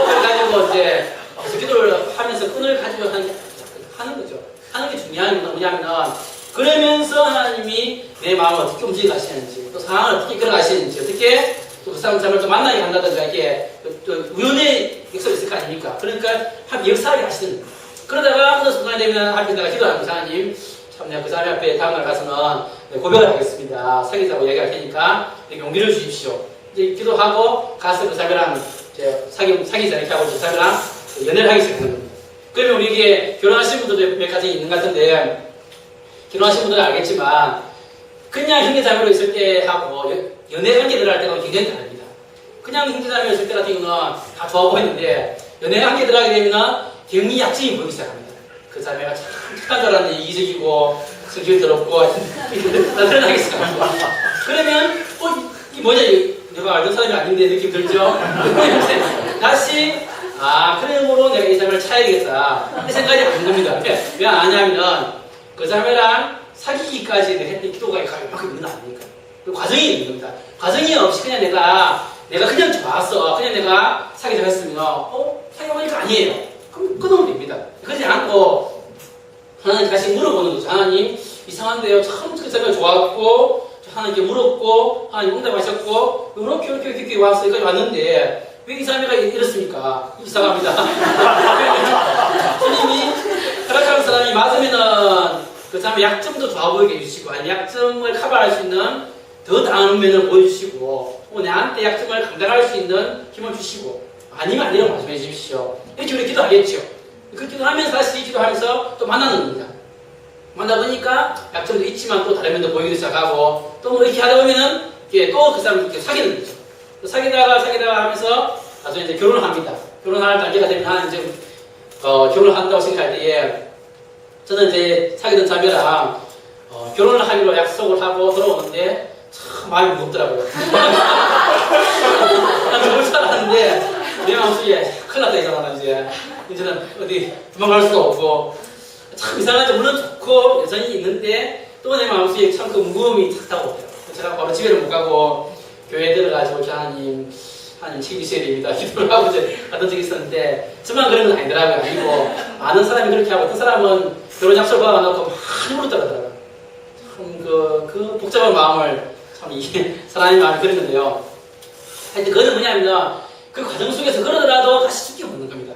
그래가지고 이제 기도를 하면서 끈을 가지고 하는 거죠. 하는 게 중요한 건 뭐냐면 그러면서 하나님이 내 마음을 어떻게 움직여 가시는지 또 상황을 어떻게 끌어가시는지 어떻게 또 그 사람을 또 만나게 한다든가 이렇게 또 우연의 역사가 있을 거 아닙니까? 그러니까 역사하게 하시는 거예요. 그러다가 어느 순간이 되면 앞에다가 기도하면서 하나님 참 내가 그 사람 앞에 다음날 가서는 고백을 하겠습니다. 사귀자고 얘기할 테니까 용기를 주십시오. 이제 기도하고 가서 그 사람이랑 이제 사귀자 이렇게 하고 그 사람이랑 연애를 하기 시작하는 겁니다. 그러면 우리 이게 결혼하신 분들도 몇 가지 있는 것 같은데 결혼하신 분들은 알겠지만 그냥 형제자매로 있을 때 하고 연애 관계를 할 때는 굉장히 다릅니다. 그냥 형제자매였을 때 같은 경우는 다 좋아 보이는데 연애 관계 들어가게 되면 굉장히 약점이 보이기 시작합니다. 그 자매가 참 착한 줄 알았는데 이기적이고 성격이 더럽고 나타나기 시작합니다. 그러면 이 뭐냐 내가 알던 사람이 아닌데 느낌 들죠? 다시 그러므로 내가 이 자매를 차야 되겠다 이 생각이 안 듭니다. 왜 안 하냐면 그 자매랑 사귀기까지 했던 기도가 이만큼 있는 거 아닙니까? 그 과정이 있는 겁니다. 과정이 없이 그냥 내가 그냥 좋았어. 그냥 내가 사귀자고 했으면 사귀어보니까 아니에요. 그럼 끊으면 됩니다. 그러지 않고 하나님 다시 물어보는 거죠. 하나님 이상한데요. 참 그 자매가 좋았고 하나님께 물었고 하나님 응답하셨고 이렇게 와서 여기까지 왔는데 왜 이 자매가 이렇습니까? 이상합니다. 주님이 허락하는 사람이 맞으면은 그 자매 약점도 좋아 보이게 해주시고 아니 약점을 커버할 수 있는 더 나은 면을 보여주시고 내한테 약점을 감당할 수 있는 힘을 주시고 아니면 아니라고 말씀해 주십시오. 이렇게 우리 기도하겠죠. 그 기도하면서 다시 기도하면서 또 만나는 겁니다. 만나보니까 약점도 있지만 또 다른 면도 보이기 시작하고 또 뭐 이렇게 하다 보면은 또 그 사람을 이렇게 사귀는 거죠. 사귀다가 하면서 나중에 이제 결혼을 합니다. 결혼할 단계가 되면 한 이제 결혼을 한다고 생각할 때에 저는 이제 사귀던 자매랑 결혼을 하기로 약속을 하고 들어오는데 참 마음이 무겁더라고요. 난 좋을 줄 알았는데 내 마음속에 큰일 났다 이상하다 이제는 어디 도망갈 수도 없고 참 이상하죠. 물론 좋고 여전히 있는데 또 내 마음속에 참 그 무거움이 탁 다가오더라고요. 제가 바로 집에를 못 가고 교회에 들어가지고 이렇게 하나님 책임지셔야 됩니다. 기도를 하고 이제 갔던 적이 있었는데 저만 그런 건 아니더라고요. 아니고 많은 사람이 그렇게 하고 어떤 사람은 결혼 약속을 받아놓고 많이 울었더라고요. 참 그 복잡한 마음을 참 이게 사람의 마음이 그랬는데요. 하여튼 그거는 뭐냐면 그 과정 속에서 그러더라도 다시 죽게 묻는 겁니다.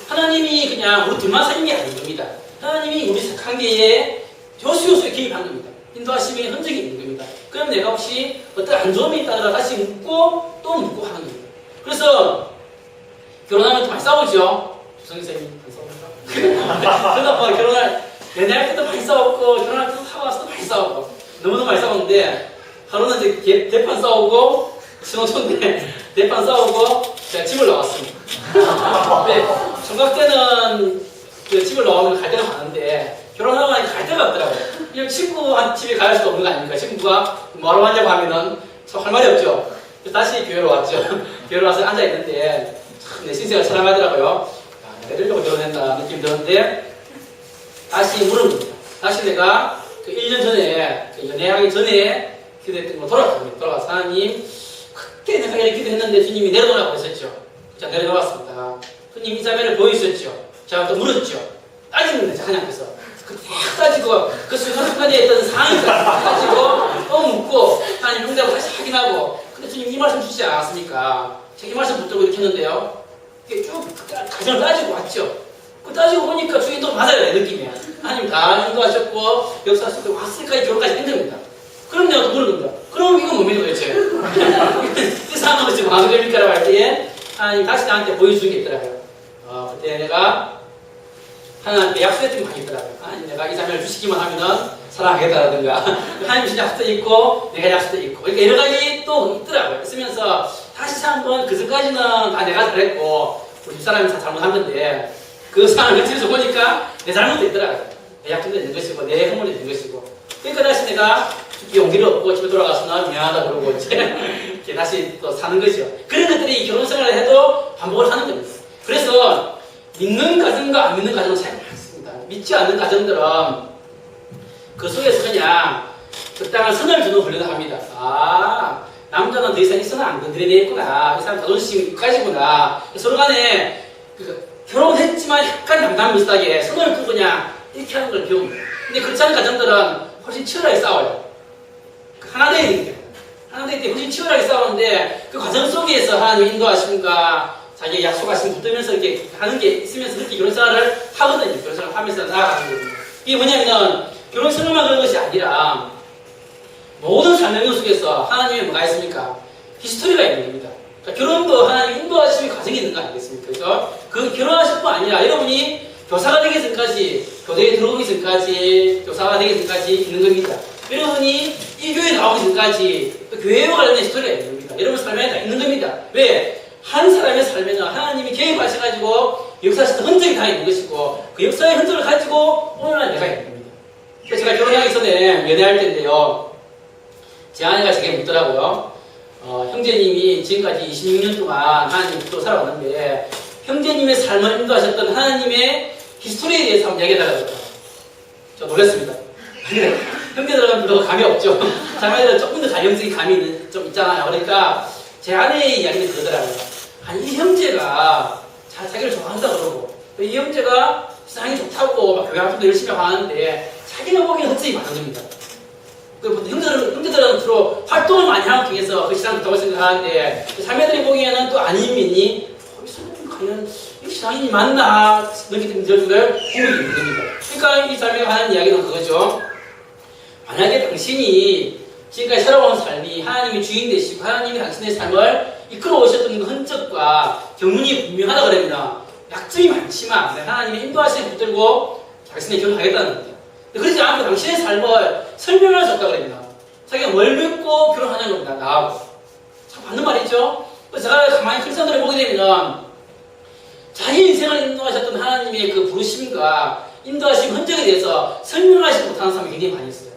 하나님이 그냥 우리 둘만 사귄 게 아닌 겁니다. 하나님이 우리 관계에 요소요소에 개입한 겁니다. 인도하심의 흔적이 있는 겁니다. 그럼 내가 혹시 어떤 안 좋음이 있다더라 다시 묻고 또 묻고 하는 겁니다. 그래서 결혼하면 또 많이 싸우죠. 주성희 쌤이 안 싸우죠? 그러다 결혼할 연애할 때도 많이 싸웠고 결혼할 때도 하고 와서도 많이 싸웠고 너무너무 많이 싸웠는데 하루는 이제 대판 싸우고 신혼초인데 대판 싸우고 제가 집을 나왔습니다. 근데 총각 때는 그 집을 나오면 갈 때가 많은데 결혼하고 나니까 갈 데가 없더라고요. 그냥 친구한 집에 갈 수도 없는 거 아닙니까? 친구가 뭐하러 왔냐고 하면은 참 할 말이 없죠. 그래서 다시 교회로 왔죠. 교회로 와서 앉아있는데 참 내 신세가 처참하더라고요. 내가 이러려고 결혼했나 느낌이 드는데 다시 물어봅니다. 다시 내가 그 1년 전에 그 연애하기 전에 기도했던 거 돌아가서 하나님 그때 내가 이렇게 기도했는데 주님이 내려놓으라고 했었죠. 자 내려놓았습니다. 주님 이 자매를 보여주셨죠. 제가 또 물었죠. 따지는 거죠. 하나님께서 그때 따지고 그 순간순간에 있던 상황이 따지고 또 묻고 하나님 응답을 다시 확인하고 근데 주님 이 말씀 주시지 않았습니까? 제가 이 말씀 붙들고 이렇게 했는데요. 이게 쭉 가정을 따지고 왔죠. 그 따지고 보니까 주인도 맞아요. 내 느낌이. 하나님 다 인도하셨고 역사하셨고 왔을까지 결혼까지 된 겁니다. 그럼 내가 또 물은 겁니다. 그럼 이건 뭡니까 도대체? 이 상황은 지금 어느 겁니까라고 할 때에 하나님 다시 나한테 보여주는 게 있더라고요. 그때 내가 하나님께 약속했던 게 많이 있더라고요. 하나님 내가 이 자매를 주시기만 하면은 사랑하겠다라든가 하나님 주신 약속도 있고 내가 약속도 있고 이렇게 여러 가지 또 있더라고요. 있으면서 다시 한번 그 전까지는 다 내가 잘했고 우리 집사람이 다 잘못한 건데 그 상황을 거치면서 보니까 내 잘못도 있더라고요. 내 약속도 있는 것이고 내 허물도 있는 것이고 그러니까 다시 내가 용기를 얻고 집에 돌아가서는 미안하다 그러고 이제 다시 또 사는 거죠. 그런 것들이 결혼 생활을 해도 반복을 하는 겁니다. 그래서 믿는 가정과 안 믿는 가정은 차이가 많습니다. 믿지 않는 가정들은 그 속에서 그냥 적당한 선을 주는 훈련을 합니다. 남자는 더 이상 이 선을 안 건드려야겠구나. 이 사람 자존심이 까지구나. 서로 간에 결혼했지만 약간 담담 비슷하게 선을 두고 그냥 이렇게 하는 걸 배웁니다. 근데 그렇지 않은 가정들은 훨씬 치열하게 싸워요. 하나 되어 있는 게 하나 되어 있는 게 훨씬 치열하게 싸우는데 그 과정 속에서 하나님 인도하심과 자기가 약속하신 붙으면서 이렇게 하는 게 있으면서 그렇게 결혼생활을 하거든요. 결혼생활을 하면서 나아가는 거거든요. 이게 뭐냐면 결혼생활만 그런 것이 아니라 모든 삶의 속에서 하나님의 뭐가 있습니까? 히스토리가 있는 겁니다. 그러니까 결혼도 하나님 인도하심의 과정이 있는 거 아니겠습니까? 그래서 그 결혼하실 뿐 아니라 여러분이 교사가 되기 전까지 교대에 들어오기 전까지 교사가 되기 전까지 있는 겁니다. 여러분이 이 교회에 나오기 전까지 교회와 관련된 히스토리가 있는 겁니다. 있습니다. 여러분 삶에 다 있는 겁니다. 왜? 한 사람의 삶에는 하나님이 개입하셔가지고 역사하시는 흔적이 다 있는 것이고 그 역사의 흔적을 가지고 오늘날 내가 있는 겁니다. 그래서 제가 결혼하기 전에 연애할 때인데요. 제 아내가 제게 묻더라고요. 형제님이 지금까지 26년 동안 하나님 붙들고 살아왔는데 형제님의 삶을 인도하셨던 하나님의 히스토리에 대해서 한번 이야기해달라고. 저 놀랐습니다. 형제들은 별로 감이 없죠. 자매들은 조금 더 가정적인 감이 좀 있잖아요. 그러니까 제 아내의 이야기는 그러더라고요. 아니, 이 형제가 자기를 좋아한다 그러고 이 형제가 세상이 좋다고 막 교회 활동도 열심히 하는데 자기가 보기에는 흑색이 많은 겁니다. 형제들은 주로 활동을 많이 하는 통해서 그 시장 좋다고 생각하는데 자매들이 보기에는 또 아닌민이 과연 이 시장인이 맞나 느끼는 점을 공격이 있는 겁니다. 그러니까 이 자매가 하는 이야기는 그거죠. 만약에 당신이 지금까지 살아온 삶이 하나님이 주인 되시고 하나님이 당신의 삶을 이끌어 오셨던 그 흔적과 경륜이 분명하다 그럽니다. 약점이 많지만 하나님의 인도하심을 붙들고 자신의 결혼하겠다는 겁니다. 그렇지 않고 당신의 삶을 설명할 수 없다 그럽니다. 자기가 뭘 믿고 결혼하는 겁니다. 나하고. 참 맞는 말이죠. 그래서 제가 가만히 크리스천들을 보게 되면 자기 인생을 인도하셨던 하나님의 그 부르심과 인도하심 흔적에 대해서 설명하지 못하는 사람이 굉장히 많이 있어요.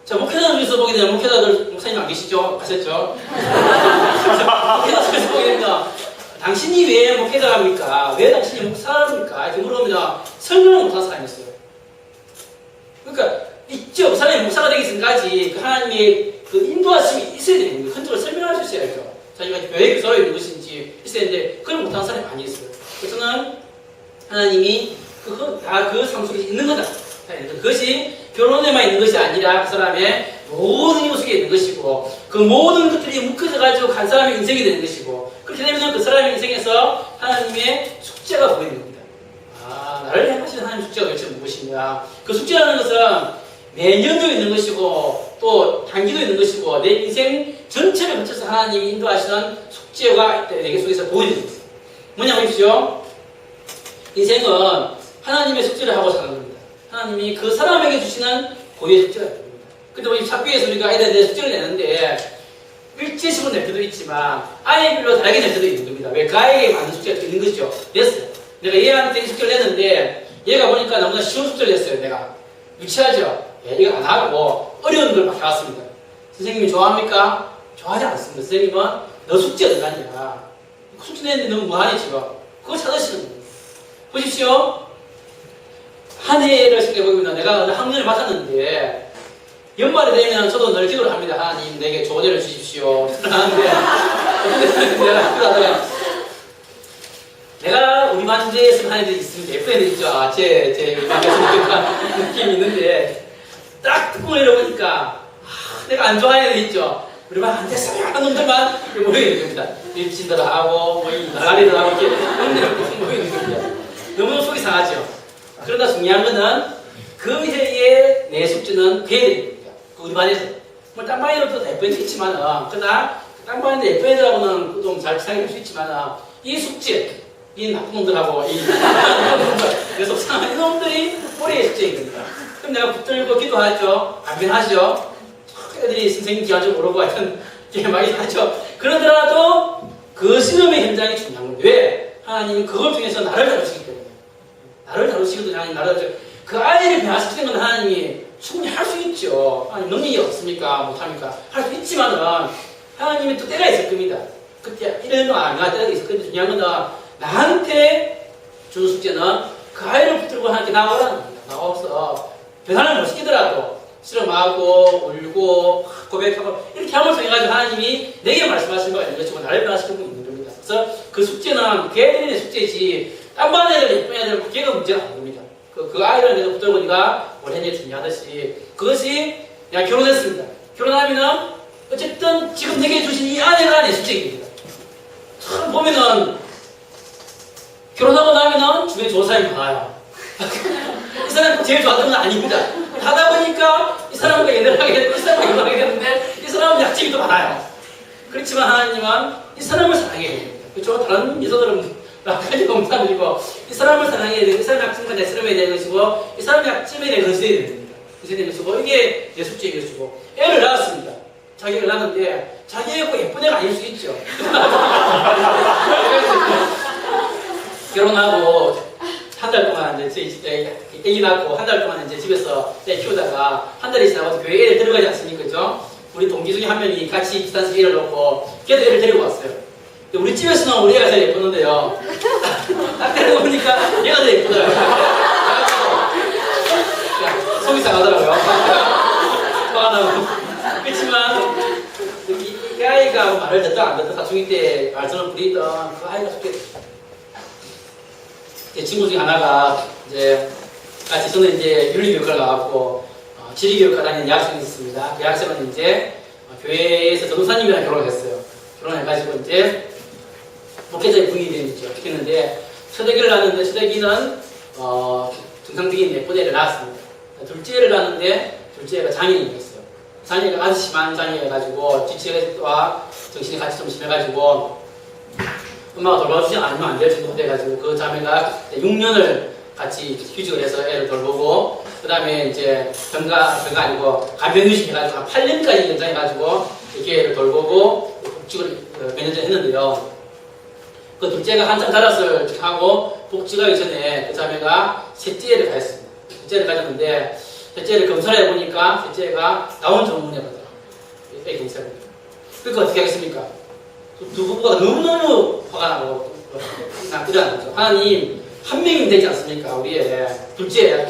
자, 목회자들 중에서 보게 되면 목회자들, 목사님 안 계시죠? 가셨죠? 목회자들 중에서 보게 됩니다. 당신이 왜 목회자입니까? 왜 당신이 목사입니까? 이렇게 물어보면 설명을 못하는 사람이 있어요. 그러니까 있죠. 사람이 목사가 되기 전까지 그 하나님의 그 인도하심이 있어야 되는 거예요. 흔적을 설명할 수 있어야죠. 자기가 왜 교사가 있는 것인지 있어야 되는데 그걸 못하는 사람이 많이 있어요. 그래서 저는 하나님이 다 그 삶 속에 있는 거다. 그것이 결혼에만 있는 것이 아니라 그 사람의 모든 요소에 있는 것이고 그 모든 것들이 묶여져가지고 간 사람의 인생이 되는 것이고 그렇게 되면 그 사람의 인생에서 하나님의 숙제가 보이는 겁니다. 나를 향하시는 하나님의 숙제가 도대체 무엇이냐. 그 숙제라는 것은 매년도 있는 것이고 또 단기도 있는 것이고 내 인생 전체를 거쳐서 하나님이 인도하시는 숙제가 내게 속에서 보이는 것입니다. 뭐냐 보십시오. 인생은 하나님의 숙제를 하고 사는 겁니다. 하나님이 그 사람에게 주시는 고유의 숙제가 있습니다. 근데 우리 학교에서 우리가 아이들에 대해 숙제를 내는데 일제식으로 낼 때도 있지만 아이별로 다르게 낼 때도 있는 겁니다. 왜? 그 아이에게 맞는 숙제가 있는 거죠. 냈어요. 내가 얘한테 이 숙제를 냈는데 얘가 보니까 너무나 쉬운 숙제를 냈어요. 내가 유치하죠. 이거 안 하고 어려운 걸 막 해왔습니다. 선생님이 좋아합니까? 좋아하지 않습니다. 선생님은 너 숙제 어디 갔냐? 숙제 냈는데 너무 뭐하니 지금? 그거 찾으시는 겁니다. 보십시오. 한 해를 생각해보면 내가 어느 학년을 맡았는데 연말이 되면 저도 늘 기도를 합니다. 하나님 내게 좋은 일을 주십시오. 하는데 내가 학교 가다가 내가 우리 반대에서 한 애들이 있습니다. 예쁜 애들 있죠. 제 반대에서 느낌이 있는데 딱 듣고 내려보니까 내가 안 좋아하는 애들 있죠. 우리 반 반대에서 한 놈들만 모이는 겁니다. 일진들 하고 뭐 나가리들 하고 이렇게 모이는 겁니다. 너무 속이 상하죠. 그러나 중요한 거는 그 해에 내 숙제는 돼야 됩니다. 우리 반에서. 뭐 딴 반에도 다 예쁜 애들 있지만 그러나 딴 반에 예쁜 애들하고는 좀 잘 사귀할 수 있지만 이 숙제, 이 나쁜 놈들하고 이 내 속상한 이놈들이 꼬리의 숙제인 겁니다. 그럼 내가 붙들고 기도하죠. 안면하죠. 애들이 선생님 기한줄 모르고 하여튼 많이 하죠. 그러더라도 그 실험의 현장이 중요한 거예요. 왜? 하나님은 그걸 통해서 나를 다루시기 때문에. 나를 다루시거든요. 하나님 나를 다루시고. 그 아이를 변화시키는 건 하나님이 충분히 할 수 있죠. 하나님 능력이 없습니까? 못합니까? 할 수 있지만은 하나님이 또 때가 있을 겁니다. 그때 이런 때가 있을 건데 중요한 건 나한테 주는 숙제는 그 아이를 붙들고 하나님께 나오라는 겁니다. 나와서 변화를 못 시키더라도 실험하고 울고 고백하고 이렇게 함을 통해가지고 하나님이 내게 말씀하신 거가 있는 것이고 나를 변화시키고 있는 겁니다. 그래서 그 숙제는 걔들의 숙제지 딴 반 애들 예쁜 애들 걔가 문제가 아닌 겁니다. 그 아이를 내가 붙들고 네가 뭘 했냐 중요하듯이 그것이 내가 결혼했습니다. 결혼하면은 어쨌든 지금 내게 주신 이 아내가 내 숙제입니다. 참 보면은 결혼하고 나면은 주변에 좋은 사람이 많아요. 이 사람이 제일 좋았던 건 아닙니다. 하다 보니까 이 사람과 연애를 하게 되고 이 사람과 결혼하게 되는데 이 사람은 약점이 또 많아요. 그렇지만 하나님은 이 사람을 사랑해야 됩니다. 그렇죠? 다른 여자들은 나까지 공감드리고 이 사람을 사랑해야 되고 이 사람의 약점과 내 사람에 대한 것이고 이 사람의 약점에 대해 건설해야 됩니다. 건설해야 되는 것이고 이게 내 숙제인 것이고 애를 낳았습니다. 자기가 낳았는데 자기가 예쁜 애가 아닐 수 있죠. 결혼하고 한 달 동안 이제 애기 낳고 한 달 동안 이제 집에서 애 키우다가 한 달이 지나고 교회에 애를 데려가지 않습니까? 그죠? 우리 동기 중에 한 명이 같이 비싼 애를 놓고 걔도 애를 데리고 왔어요. 우리 집에서는 우리 애가 제일 예뻤는데요. 딱 데리고 보니까 얘가 더 예쁘더라고요. 속이 상하더라고요. 화가 나고. 그렇지만 이 아이가 말을 듣든 안 듣든 사춘기 때 말썽을 부리던 그 아이가 좋게 됐어요. 제 친구 중에 하나가 이제 같이 저는 이제 윤리교육과를 나왔고 지리교육과 다니는 여학생이 있었습니다. 그 여학생은 이제 교회에서 전도사님이랑 결혼을 했어요. 결혼해가지고 이제 목회자의 부인이 됐는데 첫애기를 낳았는데 첫애기는 정상적인 예쁜 애를 낳았습니다. 둘째를 낳았는데 둘째가 장애인이었어요. 장애가 아주 심한 장애여가지고 지체와 정신이 같이 좀 심해가지고 엄마가 돌봐주지 않으면 안 될 정도 돼가지고 그 자매가 6년을 같이 휴직을 해서 애를 돌보고 그 다음에 이제 병가 아니고 간병휴직 해가지고 한 8년까지 연장해가지고 이렇게 애를 돌보고 복직을 몇 년 전에 했는데요. 그 둘째가 한참 자랐을 하고 복직하기 전에 그 자매가 셋째를 가졌습니다. 셋째를 가졌는데 셋째를 검사를 해보니까 셋째가 다운 증후군이거든요. 애기 검사를. 그러니까 어떻게 하겠습니까? 두 부부가 너무너무 화가 나고 나쁘잖아요. 하나님 한 명이면 되지 않습니까? 우리 애 둘째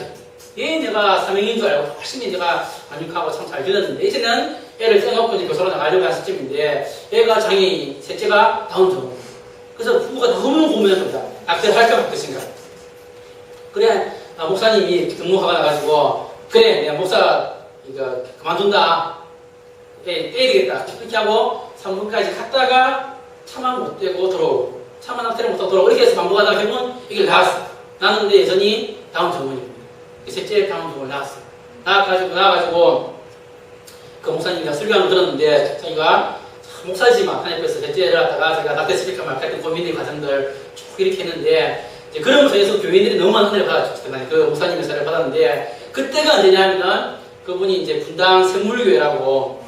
얘 내가 3명인 줄 알고 훨씬 내가 만족하고 참 잘 들었는데 이제는 애를 떼놓고 이제 교사로 나가려고 한 시점인데 애가 장애인, 셋째가 다운 증후군. 그래서 부부가 너무 고민합니다. 악대를 할까 말 것인가. 그래 목사님이 너무 화가 나가지고 그래 내가 목사 이거 그만둔다. 떼야 되겠다. 이렇게 하고 3분까지 갔다가 차만 못 떼고 돌아오고 차만 악대를 못하고 돌아오고 이렇게 해서 반복하다가 결국은 이걸 나왔어. 나왔는데 여전히 다운 증후군입니다. 셋째 다운 증후군을 나왔어요. 나와가지고 그 목사님이 설교하는 거 들었는데 자기가 목사지만 하나님께서 셋째를 갖다가 자기가 낙태시킬까 말까 했던 고민의 과정들 쭉 이렇게 했는데 이제 그런 것에서 교인들이 너무 많은 은혜를 받았죠. 그 목사님의 사례를 받았는데 그때가 언제냐면은 그분이 이제 분당 생물교회라고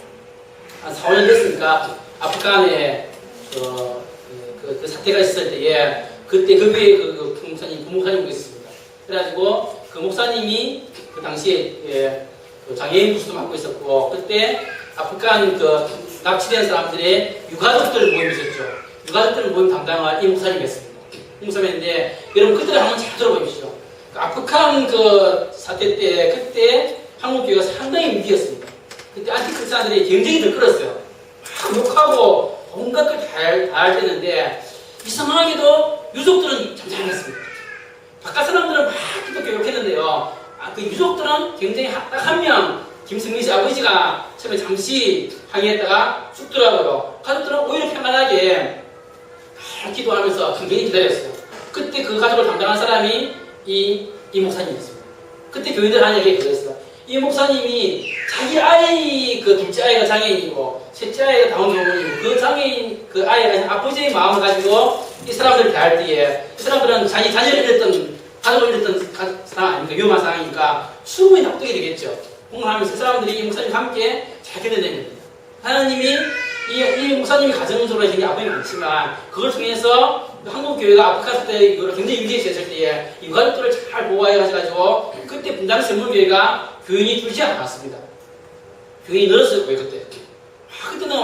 한 4, 5년 됐으니까 아프간에 그 사태가 있을 때에 그때 그 교회에 그 목사님이 있었습니다. 그래가지고 그 목사님이 그 당시에 그 장애인 부스도 맡고 있었고 그때 아프간 그 납치된 사람들의 유가족들 모임이 있었죠. 유가족들 모임 담당을 이 목사님이었습니다. 이 목사님인데 여러분 그때를 한번 잘 들어보십시오. 그 아프간 그 사태 때 그때 한국교회가 상당히 위기였습니다. 그때 안티크리스찬들이 경쟁이 들끓었어요. 막 욕하고 온갖 걸 다 할 때는데 이상하게도 유족들은 잠잠했습니다. 바깥 사람들은 막 기독교 욕했는데요. 그 유족들은 굉장히 딱 한 명 김승민 씨 아버지가 처음에 잠시 항의했다가 죽더라고요. 가족들은 오히려 평안하게 기도하면서 굉장히 기다렸어요. 그때 그 가족을 담당한 사람이 이 목사님이었습니다. 그때 교인들 하는 얘기가 그랬어요. 이 목사님이 자기 아이 그 둘째 아이가 장애인이고 셋째 아이가 다운 증후군이고 그 장애인 그 아이가 아버지의 마음을 가지고 이 사람들을 대할 때에 이 사람들은 자기 자녀를 잃었던 가족을 잃었던 상황 아닙니까? 위험한 상황이니까 충분히 납득이 되겠죠. 공감하면서 사람들이 이 목사님과 함께 잘 견뎌냅니다. 하나님이 이 목사님이 가정적으로 굉장히 아픔이 많지만 그걸 통해서 한국교회가 아프리카 때 이걸 굉장히 위기했을 때에 이 가족들을 잘 보호해가지고 그때 분당 생물교회가 교인이 줄지 않았습니다. 교인이 늘었을 거예요 그때. 그때는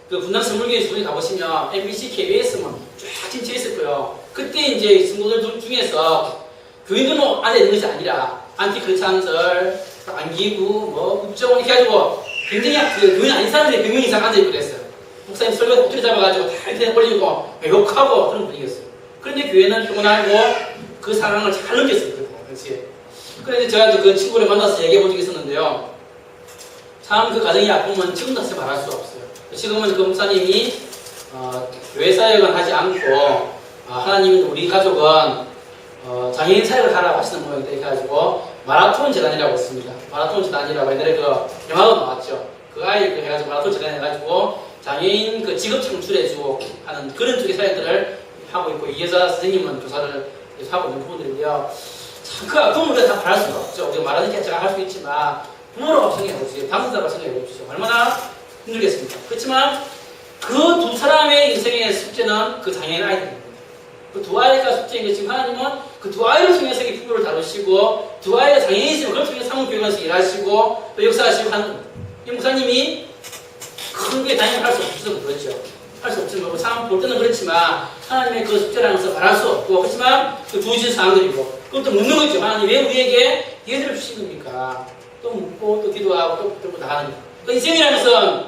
그 분당 생물교회 분이 가보시면 MBC, KBS만 쫙 진짜 있을 거예요. 그때 이제 성도들 중에서 교인들은 안에 있는 것이 아니라 안티크리스찬들, 안기부, 뭐 국정원 이렇게 해가지고 굉장히 그 교인 아닌 사람들이 100명 이상 앉아있고 그랬어요. 목사님 설교 꼬투리 잡아가지고 다 인터넷 올리고 욕하고 그런 분위기였어요. 그런데 교회는 평온하고 그 상황을 잘 넘겼어요. 그렇지. 그래서 제가 그 친구를 만나서 얘기해 본 적이 있었는데요. 참 그 가정의 아픔은 지금도 사실 말할 수 없어요. 지금은 그 목사님이 교회 사역은 하지 않고 하나님은 우리 가족은 장애인 사역을 하라고 하시는 모양이다 이렇게 해가지고 마라톤 재단이라고 있습니다. 마라톤 재단이라고 옛날에 그 영화가 나왔죠. 그 아이를 해가지고 마라톤 재단 해가지고 장애인 그 직업 창출해주고 하는 그런 쪽의 사역들을 하고 있고 이 여자 선생님은 교사를 하고 있는 부분들인데요. 참 그 아픔을 우리가 다 바랄 수가 없죠. 우리가 말하는 게 제가 할 수 있지만 부모로 생각해 보십시오. 당사자로 생각해 보십시오. 얼마나 힘들겠습니까? 그렇지만 그 두 사람의 인생의 숙제는 그 장애인 아이들입니다. 그 두 아이가 숙제인 것이지만 하나님은 그 두 아이를 통해서 이 부부를 다루시고 두 아이가 장애인이 있으면 그걸 통해서 사무교육에서 일하시고 또 역사하시고 하는 겁니다. 이 목사님이 크게 당연히 할 수 없어서 그렇죠. 할 수 없지만 참 볼 때는 그렇지만 하나님의 그 숙제라는 것을 말할 수 없고 그렇지만 그 두진 사람들이고 그것도 묻는 거죠. 하나님 왜 우리에게 기회를 주신 겁니까? 또 묻고 또 기도하고 또 붙들고 나가는 거예요. 그 인생이라는 것은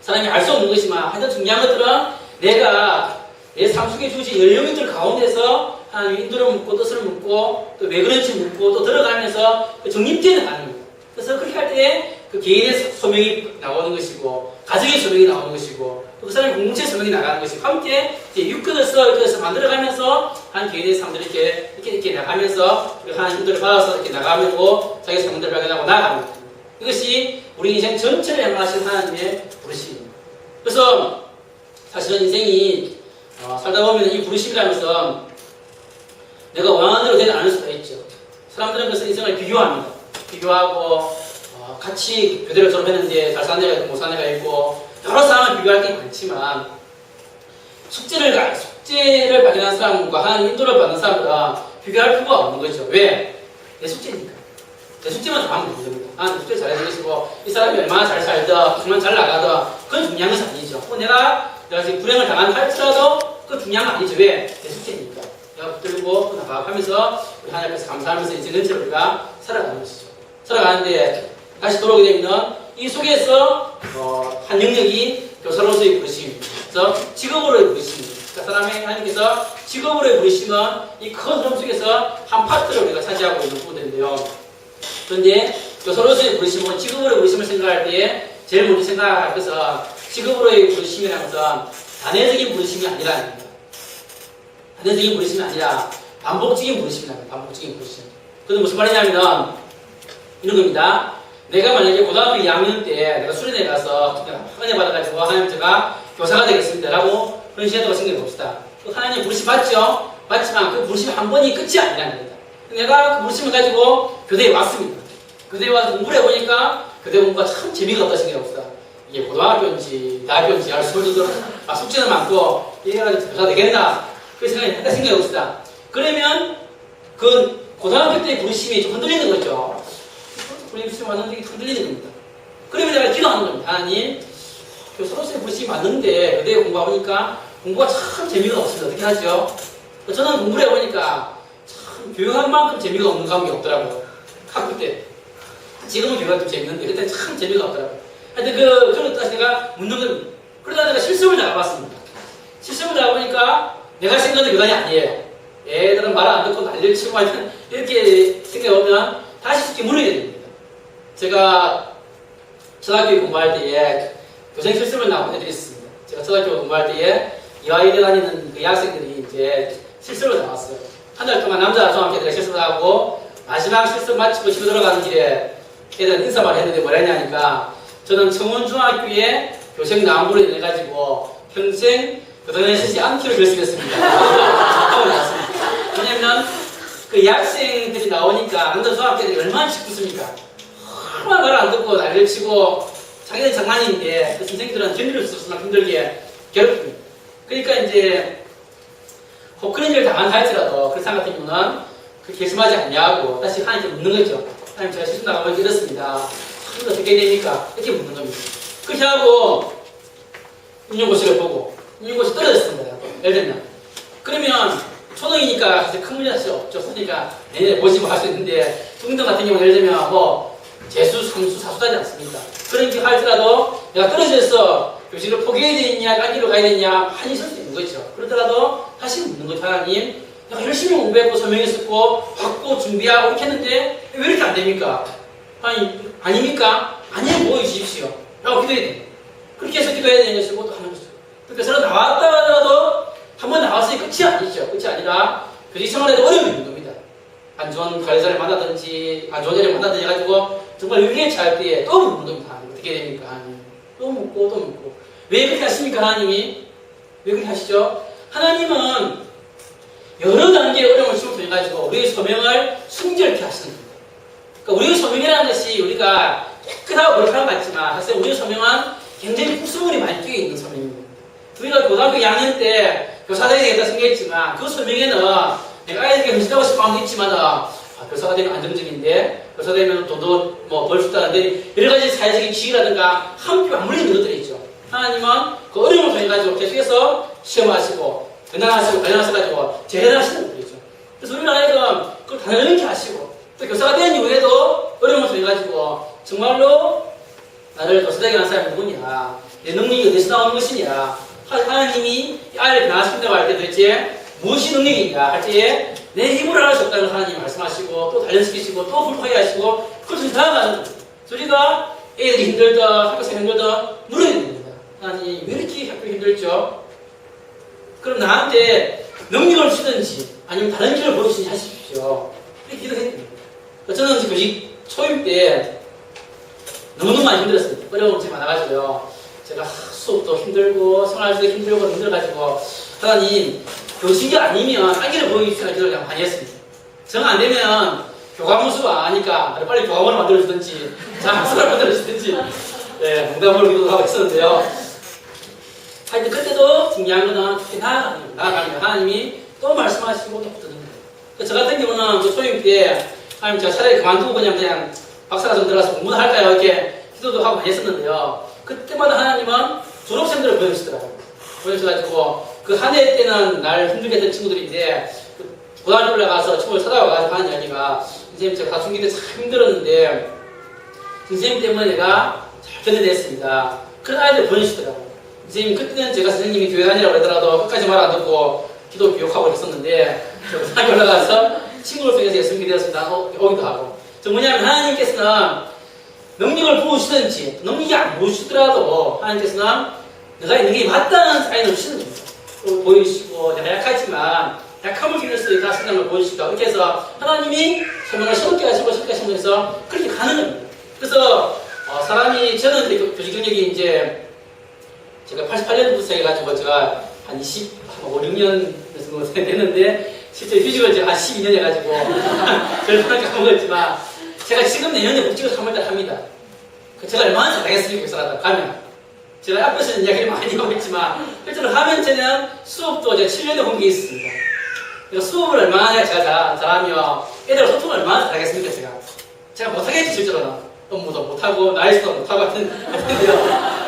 사람이 알 수 없는 것이지만 하여튼 중요한 것들은 내가 내 삶 속에 주신 연령들 가운데서 하나님 인도를 묻고 뜻을 묻고 또 왜 그런지 묻고 또 들어가면서 그 정립되는 하는 거예요. 그래서 그렇게 할 때 그 개인의 소명이 나오는 것이고 가정의 소명이 나오는 것이고 또 그 사람의 공동체 소명이 나가는 것이고 함께 이제 육근에서 만들어가면서 한 개인의 삶들을 이렇게 나가면서 하나님 인도를 받아서 이렇게 나가고 자기 삶들을 발견하고 나아가는 거예요. 이것이 우리 인생 전체를 향하신 하나님의 부르심입니다. 그래서 사실은 인생이 살다 보면 이 부르심이라는 것은 내가 원하는 대로 되지 않을 수가 있죠. 사람들은 그래서 인생을 비교합니다. 비교하고 같이 교대를 졸업했는데 잘 사는 애가 있고 못 사는 애가 있고 여러 사람을 비교할 게 많지만 숙제를 발견한 사람과 하나님 인도를 받는 사람과 비교할 필요가 없는 거죠. 왜? 내 숙제니까. 내 숙제만 잘하면 되는 겁니다. 하나님 숙제 잘해야 되시고 이 사람이 얼마나 잘 살든 얼마나 잘 나가든 그건 중요한 것은 아니죠. 내가 지금 불행을 당한 할지라도 그건 중요한 건 아니죠. 왜? 내 숙제니까. 내가 붙들고 나가면서 우리 하나님 앞에서 감사하면서 인생 전체를 우리가 살아가는 것이죠. 살아가는데 다시 돌아오게 되면 이 속에서 한 영역이 교사로서의 부르심입니다. 그래서 직업으로의 부르심입니다. 그러니까 사람의 하나님께서 직업으로의 부르심은 이 큰 흐름 속에서 한 파트를 우리가 차지하고 있는 부분인데요. 그런데 교사로서의 부르심은 직업으로의 부르심을 생각할 때에 제일 먼저 생각할 것은 직업으로의 부르심이라는 것은 단회적인 부르심이 아니라는 겁니다. 단회적인 부르심이 아니라 반복적인 부르심이라는 거예요. 반복적인 부르심. 그건 무슨 말이냐면 이런 겁니다. 내가 만약에 고등학교 2학년 때 내가 수련회 가서 학원에 받아가지고 하나님 제가 교사가 되겠습니다 라고 그런 시간도가 생각해 봅시다. 그 하나님 부르심 받죠? 받지만 그 부르심 한 번이 끝이 아니라는 겁니다. 내가 그 부르심을 가지고 교대에 왔습니다. 교대에 와서 공부를 해보니까 교대 공부가 참 재미가 없다 생각해 봅시다. 이게 고등학교인지 대학교인지 알 수 없는 숙제는 많고 이래 가지고 교사 되겠나 그렇게 생각해 봅시다. 그러면 그 고등학교 때의 부르심이 좀 흔들리는 거죠. 부르심이 왔는데 흔들리는 겁니다. 그러면 내가 기도하는 겁니다. 하나님, 교사로서의 부르심이 맞는데 교대에 공부해보니까 공부가 참 재미가 없습니다. 어떻게 하죠? 저는 공부를 해보니까 참 교육한 만큼 재미가 없는 과목이 없더라고요. 학교 때. 지금은 교육이 좀 재밌는데 그때 참 재미가 없더라고요. 하여튼 그걸 다시 내가 묻는 겁니다. 그러다 내가 실습을 나가봤습니다. 실습을 나가보니까 내가 생각하는 교단이 아니에요. 애들은 말 안 듣고 난리를 치고 하여튼 이렇게 생각해보면 다시 숙제 물어야 됩니다. 제가 초등학교 공부할 때에 교생 실습을 나온 애들이 있습니다. 제가 초등학교 공부할 때에 이화여대 다니는 그 여학생들이 이제 실습을 나왔어요. 한 달 동안 남자 중학교들이 실습을 하고 마지막 실습 마치고 집에 들어가는 길에 애들 인사말 했는데 뭐라 했냐니까 저는 청원중학교에 교생 나무로 인해가지고 평생 교단에 쓰지 않기로 결심했습니다. 하고 나왔습니다. 왜냐면 그 여학생들이 나오니까 남자 중학교들이 얼마나 짓궂습니까? 정말 말 안 듣고 난리를 치고 자기들 장난인데 그 선생님들은 견딜 수 없을 만큼 힘들게 괴롭힙니다. 그러니까 이제 혹 그런 일을 당한다 할지라도 그 사람 같은 경우는 그 결심하지 않냐고 다시 하나님께 묻는 거죠. 하나님 제가 실수 나가면 이렇습니다. 이거 어떻게 됩니까? 이렇게 묻는 겁니다. 그렇게 하고 임용고시를 보고 임용고시 떨어졌습니다. 예를 들면 그러면 초등이니까 사실 큰 문제 사실 없죠. 그러니까 내년에 보지 뭐 할 수 있는데 중등 같은 경우는 예를 들면 뭐 재수, 상수, 사수하지 않습니까? 그런 게 할지라도 내가 떨어져서 교실을 포기해야 되느냐, 딴 길로 가야 되느냐 한이 있을 수 있는 거죠. 그러더라도 다시 묻는 거죠. 하나님, 내가 열심히 공부했고 서명했었고 받고 준비하고 이렇게 했는데 왜 이렇게 안 됩니까? 아니, 아닙니까? 아니면 보여주십시오. 라고 기도해야 돼요. 그렇게 해서 기도해야 되는 것이고 또 하는 거죠. 그러니까 저는 나왔다 하더라도 한 번 나왔으니 끝이 아니죠. 끝이 아니라 교직 생활에도 어려움이 있는 겁니다. 안 좋은 관리자를 만나든지 안 좋은 일을 만나든지 해가지고 정말 위기에 처할 때에 또 묻는 겁니다. 어떻게 됩니까? 하나님. 또 묻고 또 묻고 왜 그렇게 하십니까? 하나님이 왜 그렇게 하시죠? 하나님은 여러 단계의 어려움을 통해가지고 우리의 소명을 순결케 하시는 겁니다. 그러니까 우리의 소명이라는 것이 우리가 깨끗하고 거룩한 것 같지만 사실 우리의 소명은 굉장히 구수물이 많이 끼어 있는 설명입니다. 우리가 고등학교 2학년 때 교사가 되겠다 생각했지만 그 설명에는 내가 아이들에게 헌신하고 싶은 마음도 있지만 교사가 되면 안정적인데 교사 되면 돈도 벌 수 있다는데 여러 가지 사회적인 지위라든가 함께 맞물리는 것들이 있죠. 하나님은 그 어려움을 통해 가지고 계속해서 시험하시고 변화하셔가지고 재해하시는 분이죠. 그래서 우리 아이들은 그걸 단연히 하시고 또 교사가 된 이후에도 어려움을 통해 가지고 정말로 나를 교사되게 하는 사람이 누구냐, 내 능력이 어디서 나오는 것이냐, 하나님이 아이를 변화시킨다고 할 때 도대체 무엇이 능력이냐 할 때에 내 힘으로 할 수 없다는 하나님이 말씀하시고 또 단련시키시고 또 불쾌하게 하시고 그것을 다가가는 거예요. 우리가 애들이 힘들다, 학교에서 힘들다 물어야 됩니다. 하나님 왜 이렇게 학교 힘들죠? 그럼 나한테 능력을 주든지 아니면 다른 길을 보여주든지 하십시오. 이렇게 기도해야 됩니다. 저는 교직 초임 때 너무너무 많이 힘들었어요. 어려운 문제 많아가지고요. 제가 수업도 힘들고 생활도 힘들고 힘들어가지고 하나님 교직이 아니면 아기를 보여주시는 기도를 많이 했습니다. 정 안 되면 교과문수가 아니까 빨리 교과문을 만들어주든지 장학서를 만들어주든지 농담으로 기도도 하고 있었는데요. 하여튼 그때도 중요한 거는 나아가는 하나님이 또 말씀하시고 또 붙드는 거예요. 저 같은 경우는 그 초임 때 하나님 제가 차라리 그만두고 그냥 박사과정 들어가서 공부나 할까요? 이렇게 기도도 하고 많이 했었는데요. 그때마다 하나님은 졸업생들을 보여주시더라고요. 보여주셔가지고 그 한 해 때는 날 힘들게 했던 친구들인데 고등학교 올라가서 친구를 찾아와가지고 하는 이야기가 선생님 제가 사춘기 때 참 힘들었는데 선생님 때문에 내가 잘 견뎌냈습니다. 그런 아이들 보여주시더라고요. 선생님 그때는 제가 선생님이 교회 다니라고 하더라도 끝까지 말 안 듣고 기도 교육하고 있었는데 제가 고등학교 올라가서 친구를 통해서 예수님이 되었습니다. 오기도 하고 저 뭐냐면 하나님께서는 능력을 부으시든지 능력이 안 부으시더라도 하나님께서는 내가 이 능력이 맞다는 사인을 주시는 겁니다. 보여주시고 내가 약하지만 약함을 기를 수 있다 하시는 걸 보여주시고 이렇게 해서 하나님이 설명을 쉽게 하시고 쉽게 하시면서 그렇게 가는 겁니다. 그래서 사람이 저는 교직 경력이 이제 제가 88년부터 해가지고 제가 한 5, 6년 정도 됐는데 실제 휴직을 제가 한 12년 해가지고 절반을 까먹었지만 제가 지금 내년에 복직을 3월달 합니다. 제가 얼마나 잘하겠습니까? 교사라다 가면 제가 앞에서는 이야기를 많이 하고 있지만 실제로 하면 저는 수업도 제가 7년에 본 게 있습니다. 수업을 얼마나 제가 잘하며 애들과 소통을 얼마나 잘하겠습니까? 제가 못하겠지 실제로는 업무도 못하고 나이스도 못하고 같은데요.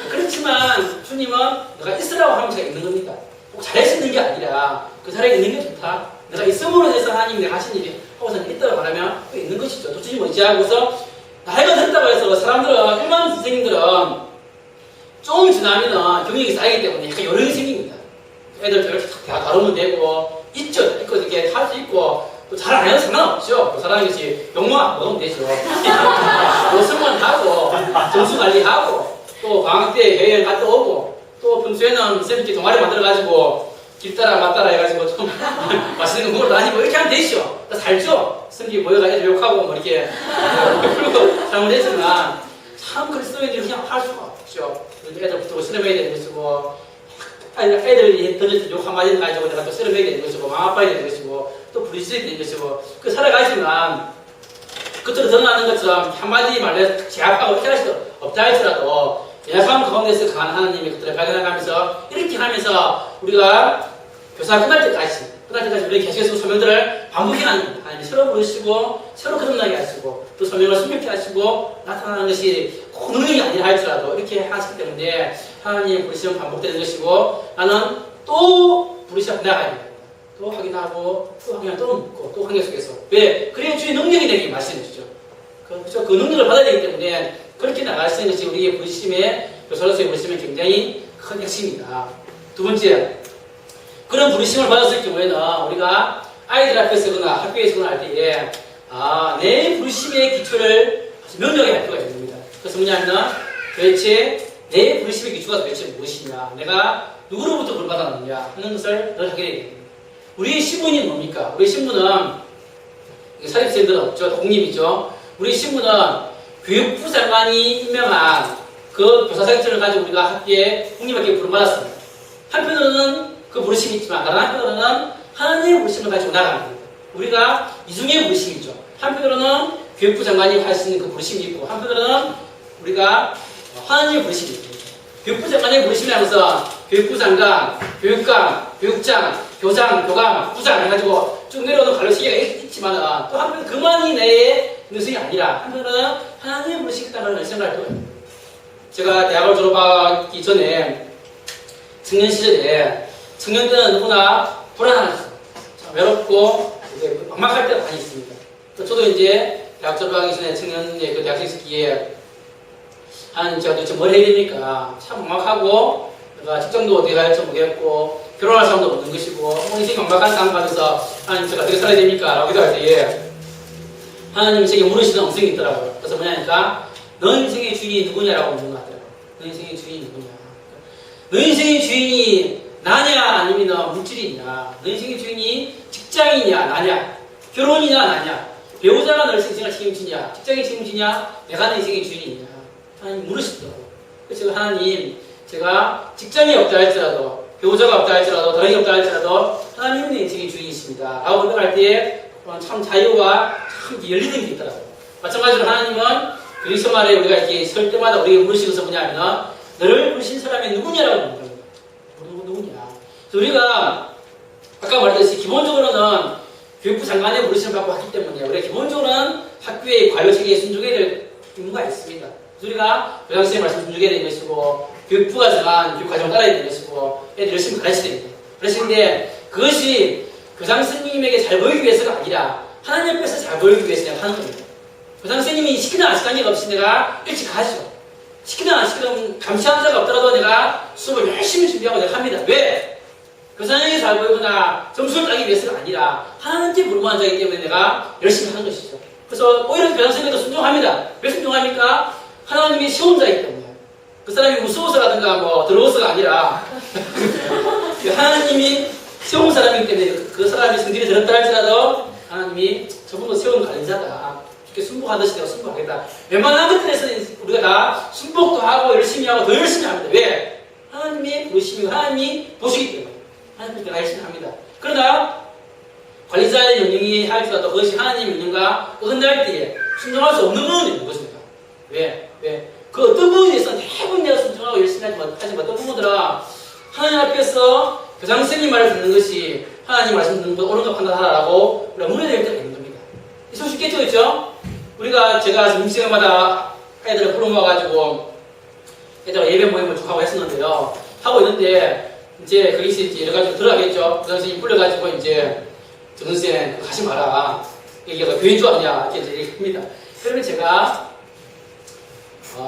그렇지만 주님은 내가 있으라고 하면 제가 있는 겁니다. 꼭 잘할 수 있는 게 아니라 그 사람이 있는 게 좋다. 내가 있음으로 해서 하나님이 내가 하신 일이 하고서는 있다고 말하면 또 있는 것이죠. 또 주님을 의지하고서 나이가 됐다고 해서 사람들은 일반 선생님들은 좀 지나면 경력이 쌓이기 때문에 약간 요령이 생깁니다. 애들 저렇게 다 다루면 되고 있죠. 이렇게 할 수 있고 또 잘 안 해도 상관없죠. 그 사람이 이제 욕만 안 먹으면 되죠. 요술만 하고 점수 관리하고 또 방학 때 해외 갔다 오고 또 평소에는 선생님께 동아리 만들어가지고 길 따라 맞따라 해가지고 좀 맛있는 거 먹으러 다니고 이렇게 하면 되죠. 살죠. 성기 보여가지고 욕하고 뭐 이렇게 풀고 잘못했지만 참 그리스도인들이 그냥 할 수가 없죠. 애들 붙들고 실험해야 되는 것이고 애들이 던질 때 욕 한마디 가지고 내가 또 실험해야 되는 것이고 마음 아파야 되는 것이고 또 부딪혀야 되는 것이고 그 살아가지만 겉으로 드러나는 것처럼 한마디 말로 제압하고 이렇게 할 수 없다 할지라도 약함 가운데서 강한 하나님의 것들을 발견해가면서 이렇게 하면서 우리가 교사 끝날 때까지 우리 계속해서 설명들을 반복해 가는 겁니다. 하나님이 새로 부르시고 새로 거듭나게 하시고 또 설명을 숨기게 하시고 나타나는 것이 꼭 능력이 아니라 할지라도 이렇게 하시기 때문에 하나님의 부르심은 반복되는 것이고 나는 또 부르심을 나가야 됩니다. 또 확인하고 또 확인하고 또 묻고 또 환경 속에서 왜? 그래야 주의 능력이 되게 말씀해 주죠. 그렇죠? 그 능력을 받아야 되기 때문에 그렇게 나갈 수 있는 것이 우리의 부르심의 교사로서의 부르심의 굉장히 큰 핵심입니다. 두 번째, 그런 부르심을 받았을 경우에는 우리가 아이들 앞에 서거나 학교에 서거나 할 때에 내 부르심의 기초를 명료하게 할 필요가 있습니다. 그래서 뭐냐면 도대체 내 부르심의 기초가 도대체 무엇이냐, 내가 누구로부터 부름받았느냐 하는 것을 늘 하게 됩니다. 우리의 신분이 뭡니까? 우리의 신분은 사립생들은 없죠. 독립이죠. 우리의 신분은 교육부 장관이 임명한 그 교사생처를 가지고 우리가 학교에 국립학교에 부름받았습니다. 한편으로는 그 부르심이 있지만 다른 한편으로는 하나님의 부르심을 가지고 나갑니다. 우리가 이중의 부르심이죠. 한편으로는 교육부 장관이 할 수 있는 그 부르심이 있고 한편으로는 우리가 하나님의 부르심이 있습니다. 교육부 장관이 부르시면서 교육부 장관, 교육감, 교육장, 교장, 교감, 부장 해가지고 쭉 내려오는 관료 시기가 있지만은 또 한편 그만이 내에 있는 것이 아니라 한편은 하나님이 부르시겠다는 생각을 해요. 제가 대학을 졸업하기 전에 청년 시절에 청년 때는 누구나 불안하죠. 외롭고 막막할 때가 많이 있습니다. 또 저도 이제 대학 졸업하기 전에 청년의 그 대학생 시기에 하나님 제가 도대체 뭘 해야 됩니까? 참 막막하고 내가 직장도 어떻게 갈지 모르겠고 결혼할 사람도 없는 것이고 인생이 막막한 상황 가운데서 하나님 제가 어떻게 살아야 됩니까? 라고 기도할 때에 하나님이 제게 물으시는 음성이 있더라고요. 그래서 뭐냐니까 너 인생의 주인이 누구냐라고 묻는 것 같더라고요. 너 인생의 주인이 누구냐? 너 인생의 주인이 나냐 아니면 물질이냐? 너 인생의 주인이 직장이냐 나냐? 결혼이냐 나냐? 배우자가 너 인생을 책임지냐? 직장이 책임지냐? 내가 너 인생의 주인이냐? 하나님 물으시더라고요. 그래서 제가 하나님 제가 직장이 없다 할지라도 배우자가 없다 할지라도 다른이 없다 할지라도 하나님은 내 인생의 주인이십니다. 라고 생각할 때에 참 자유가 참 열리는 게 있더라고요. 마찬가지로 하나님은 그리스도 말에 우리가 이렇게 설 때마다 우리에게 물으시면서 뭐냐면 너를 부르신 사람이 누구냐라고 묻는 겁니다. 누구냐. 우리가 아까 말했듯이 기본적으로는 교육부 장관의 물으심을 받고 왔기 때문에 우리가 기본적으로는 학교의 관료 체계에 순종해야 될 의무가 있습니다. 우리가 교장선생님 말씀 순종해야 되는 것이고 교육부가 정한 교육 과정을 따라야 되는 것이고 애들 열심히 가르쳐야 됩니다. 그러시는데 그것이 교장선생님에게 잘 보이기 위해서가 아니라 하나님 앞에서 잘 보이기 위해서 내가 하는 겁니다. 교장선생님이 시키든 안 시키는 게 없이 내가 일찍 가죠. 시키든 안 시키든 감시하는 자가 없더라도 내가 수업을 열심히 준비하고 내가 합니다. 왜? 교사님이 잘 보이거나 점수를 따기 위해서가 아니라 하나님께 물어보는 자이기 때문에 내가 열심히 하는 것이죠. 그래서 오히려 교장선생님도 순종합니다. 왜 순종합니까? 하나님이 시험 자이기 때문에. 그 사람이 무서워서라든가 뭐 더러워서가 아니라 하나님이 세운 사람이기 때문에 그 사람이 성질이 들었다 할지라도 하나님이 저분도 세운 관리자다. 이렇게 순복하듯이 내가 순복하겠다. 웬만한 것들에서는 우리가 다 순복도 하고 열심히 하고 더 열심히 합니다. 왜? 하나님이 부르심이고 하나님이 보시기 때문에 하나님이 내가 열심히 합니다. 그러나 관리자의 명령이 할지라도 그것이 하나님의 명령과 어긋날 때에 순종할 수 없는 부분이 있는 것입니다. 왜? 그 어떤 부분에 있어서 대부분 내가 순종하고 열심히 하지만 어떤 부분들은 하나님 앞에서 교장선생님 말을 듣는 것이 하나님 말씀 듣는 것 옳은가 판단하라고 우리가 물어야 될 때가 있는 겁니다. 쉽겠죠, 그렇죠? 우리가 제가 점심시간마다 애들을 불러모아가지고 애들과 예배 모임을 쭉 하고 했었는데요. 하고 있는데 이제 거기서 이제 여러 가지 들어가겠죠. 교장선생님 불러가지고 이제 정선생 가지 마라. 여기가 교인 줄 아냐 이렇게 얘기합니다. 그러면 제가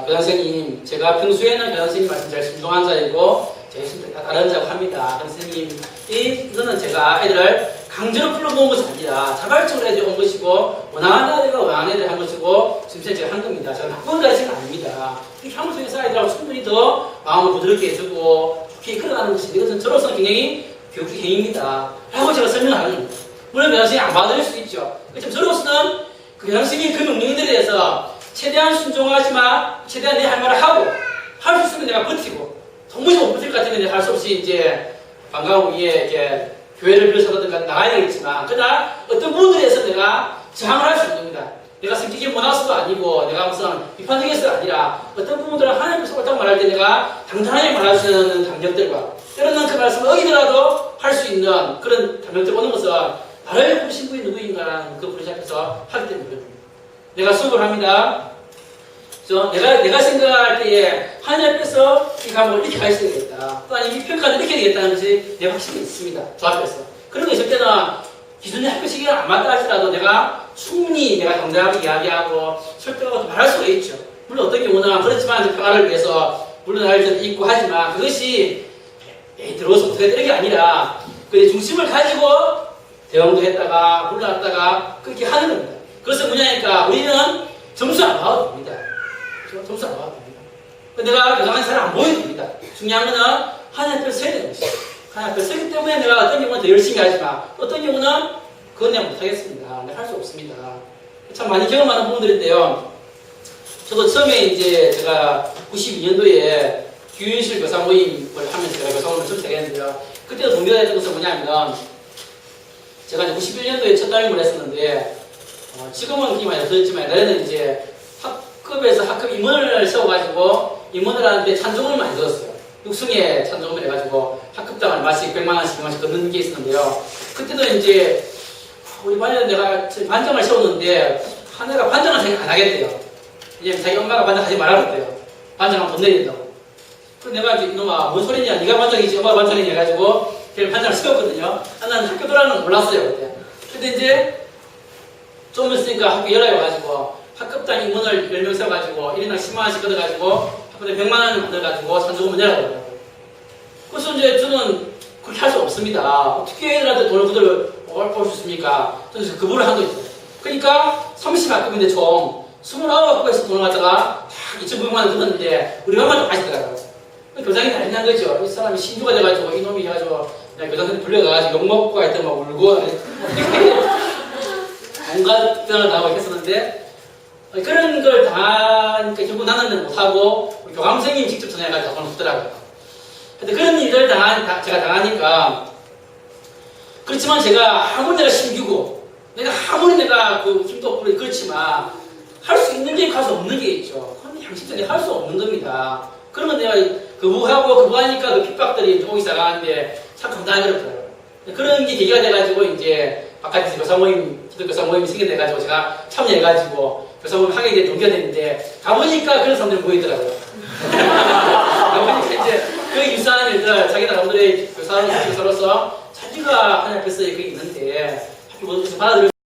교장선생님 제가 평소에는 교장선생님 말씀 잘 순종한 자이고 제 신도 다 다른 자고 합니다. 선생님 이거는 제가 애들을 강제로 불러모은 것이 아니라 자발적으로 애들이 온 것이고 원하는 애들과 원하는 애들이 한 것이고 지금 제가 한 겁니다. 제가 나쁜 가르치는 아닙니다. 이렇게 함을 통해서 아이들하고 충분히 더 마음을 부드럽게 해주고 좋게 이끌어가는 것이 이것은 저로서 굉장히 교육적 행위입니다. 라고 제가 설명하는 겁니다. 물론 교장선생님이 안 받아들일 수도 있죠. 그렇지만 저로서는 그 교장선생님이 그 명령들에 대해서 최대한 순종하지만 최대한 내 할 말을 하고 할 수 있으면 내가 버티고 도무지 못 버틸 것 같으면 내가 할 수 없이 이제 방과후 위에 이렇게 교회를 빌어서라든가 나가야 되겠지만 그러나 어떤 부분들에서 내가 저항을 할 수 있는 겁니다. 내가 성격이 모나서도 아니고 내가 무슨 비판적에서가 아니라 어떤 부분들은 하나님께서 옳다고 말할 때 내가 당당하게 말할 수 있는 담력들과 때로는 그 말씀을 어기더라도 할 수 있는 그런 담력들 오는 것은 나를 부르신 분이 누구인가라는 그 부르심 앞에서 하기 때문에 내가 수업을 합니다. 내가 생각할 때에 하나님 앞에서 이 과목을 이렇게 가르쳐야 되겠다. 또 아니면 이 평가를 이렇게 해야 되겠다는 것이 내 확신이 있습니다. 저 앞에서. 그런 거 있을 때는 기존의 학교 시기가 안 맞다 할지라도 내가 충분히 내가 당당하게 이야기하고 설득하고 말할 수가 있죠. 물론 어떤 경우는 그렇지만 평화를 위해서 물러날 때도 있고 하지만 그것이 들어와서 어떻게 되는 게 아니라 그 중심을 가지고 대응도 했다가 물러났다가 그렇게 하는 겁니다. 그래서 뭐냐니까 우리는 점수 안 받아도 됩니다. 점수 안 받아도 됩니다. 내가 교장한 사람 안 보여도 됩니다. 중요한 거는 하나님 앞에 서야 되는 것이죠. 하나님 앞에 서기 때문에 내가 어떤 경우는 더 열심히 하지만 어떤 경우는 그건 내가 못하겠습니다. 내가 할 수 없습니다. 참 많이 경험하는 부분들인데요. 저도 처음에 이제 제가 92년도에 규윤실 교사 모임을 하면서 제가 교사 모임을 처음 시작했는데요. 그때도 동료가 했던 것은 뭐냐면 제가 이제 91년도에 첫 담임을 했었는데 지금은 그게 많이 없어졌지만 옛날에는 이제 학급에서 학급 임원을 세워가지고 임원들한테 찬조금을 많이 들었어요. 육승에 찬조금을 해가지고 학급당 얼마씩 100만 원씩 100만 원씩 걷는 게 있었는데요. 그때도 이제 우리 반에 내가 반장을 세웠는데 한 애가 반장을 자기 안 하겠대요. 왜냐면 자기 엄마가 반장 하지 말라고 그랬대요. 반장은 돈 내야 된다고. 그래서 내가 이제 이놈아 뭔 소리냐 네가 반장이지 엄마가 반장이냐 해가지고 걔를 반장을 세웠거든요. 나는 학교 돌아가는 건 몰랐어요 그때. 근데 이제 좀 있으니까 학교 연락이 와가지고 학급당 임원을 10명 세워가지고 1인당 10만 원씩 걷어가지고 학급당 100만 원을 만들어가지고 찬조금을 내라고 그러더라고요. 그래서 이제 저는 그렇게 할 수 없습니다. 어떻게 애들한테 돈을 걷어올 수 있습니까? 저는 그분을 한 거죠. 그러니까 30학급인데 총 29학급에서 돈을 갖다가 딱 2,900만 원 걷었는데 우리 엄마도 아시더라고요. 교장이 난리 난 거죠. 이 사람이 신주가 돼가지고 이놈이 해가지고 교장한테 불려가가지고 욕먹고 하여튼 막 울고 온갖 표현을 당하고 했었는데 그런 걸 당하니까 결국 나는 못하고 우리 교감 선생님이 직접 전화해가지고 돈을 줬더라고요. 그런 일을 제가 당하니까 그렇지만 제가 아무리 내가 심기고 내가 아무리 내가 그 힘도 없고 그렇지만 할 수 있는 게 있고 할 수 없는 게 있죠. 그건 형식적인 할 수 없는 겁니다. 그러면 내가 거부하니까 그 핍박들이 오기 시작하는데 참 감당하기 어렵더라고요. 그런 게 계기가 돼가지고 이제 바깥에서 교사 모임, 기독교사 모임이 생겨돼가지고 제가 참여해가지고 교사 모임 하게 된 동기가 됐는데 가보니까 그런 사람들이 보이더라고요. 가보니까 이제 그 유사한 일들 자기 나름대로의 교사로서 자기가 하나님 앞에서 그게 있는데 학교 모습을 받아들여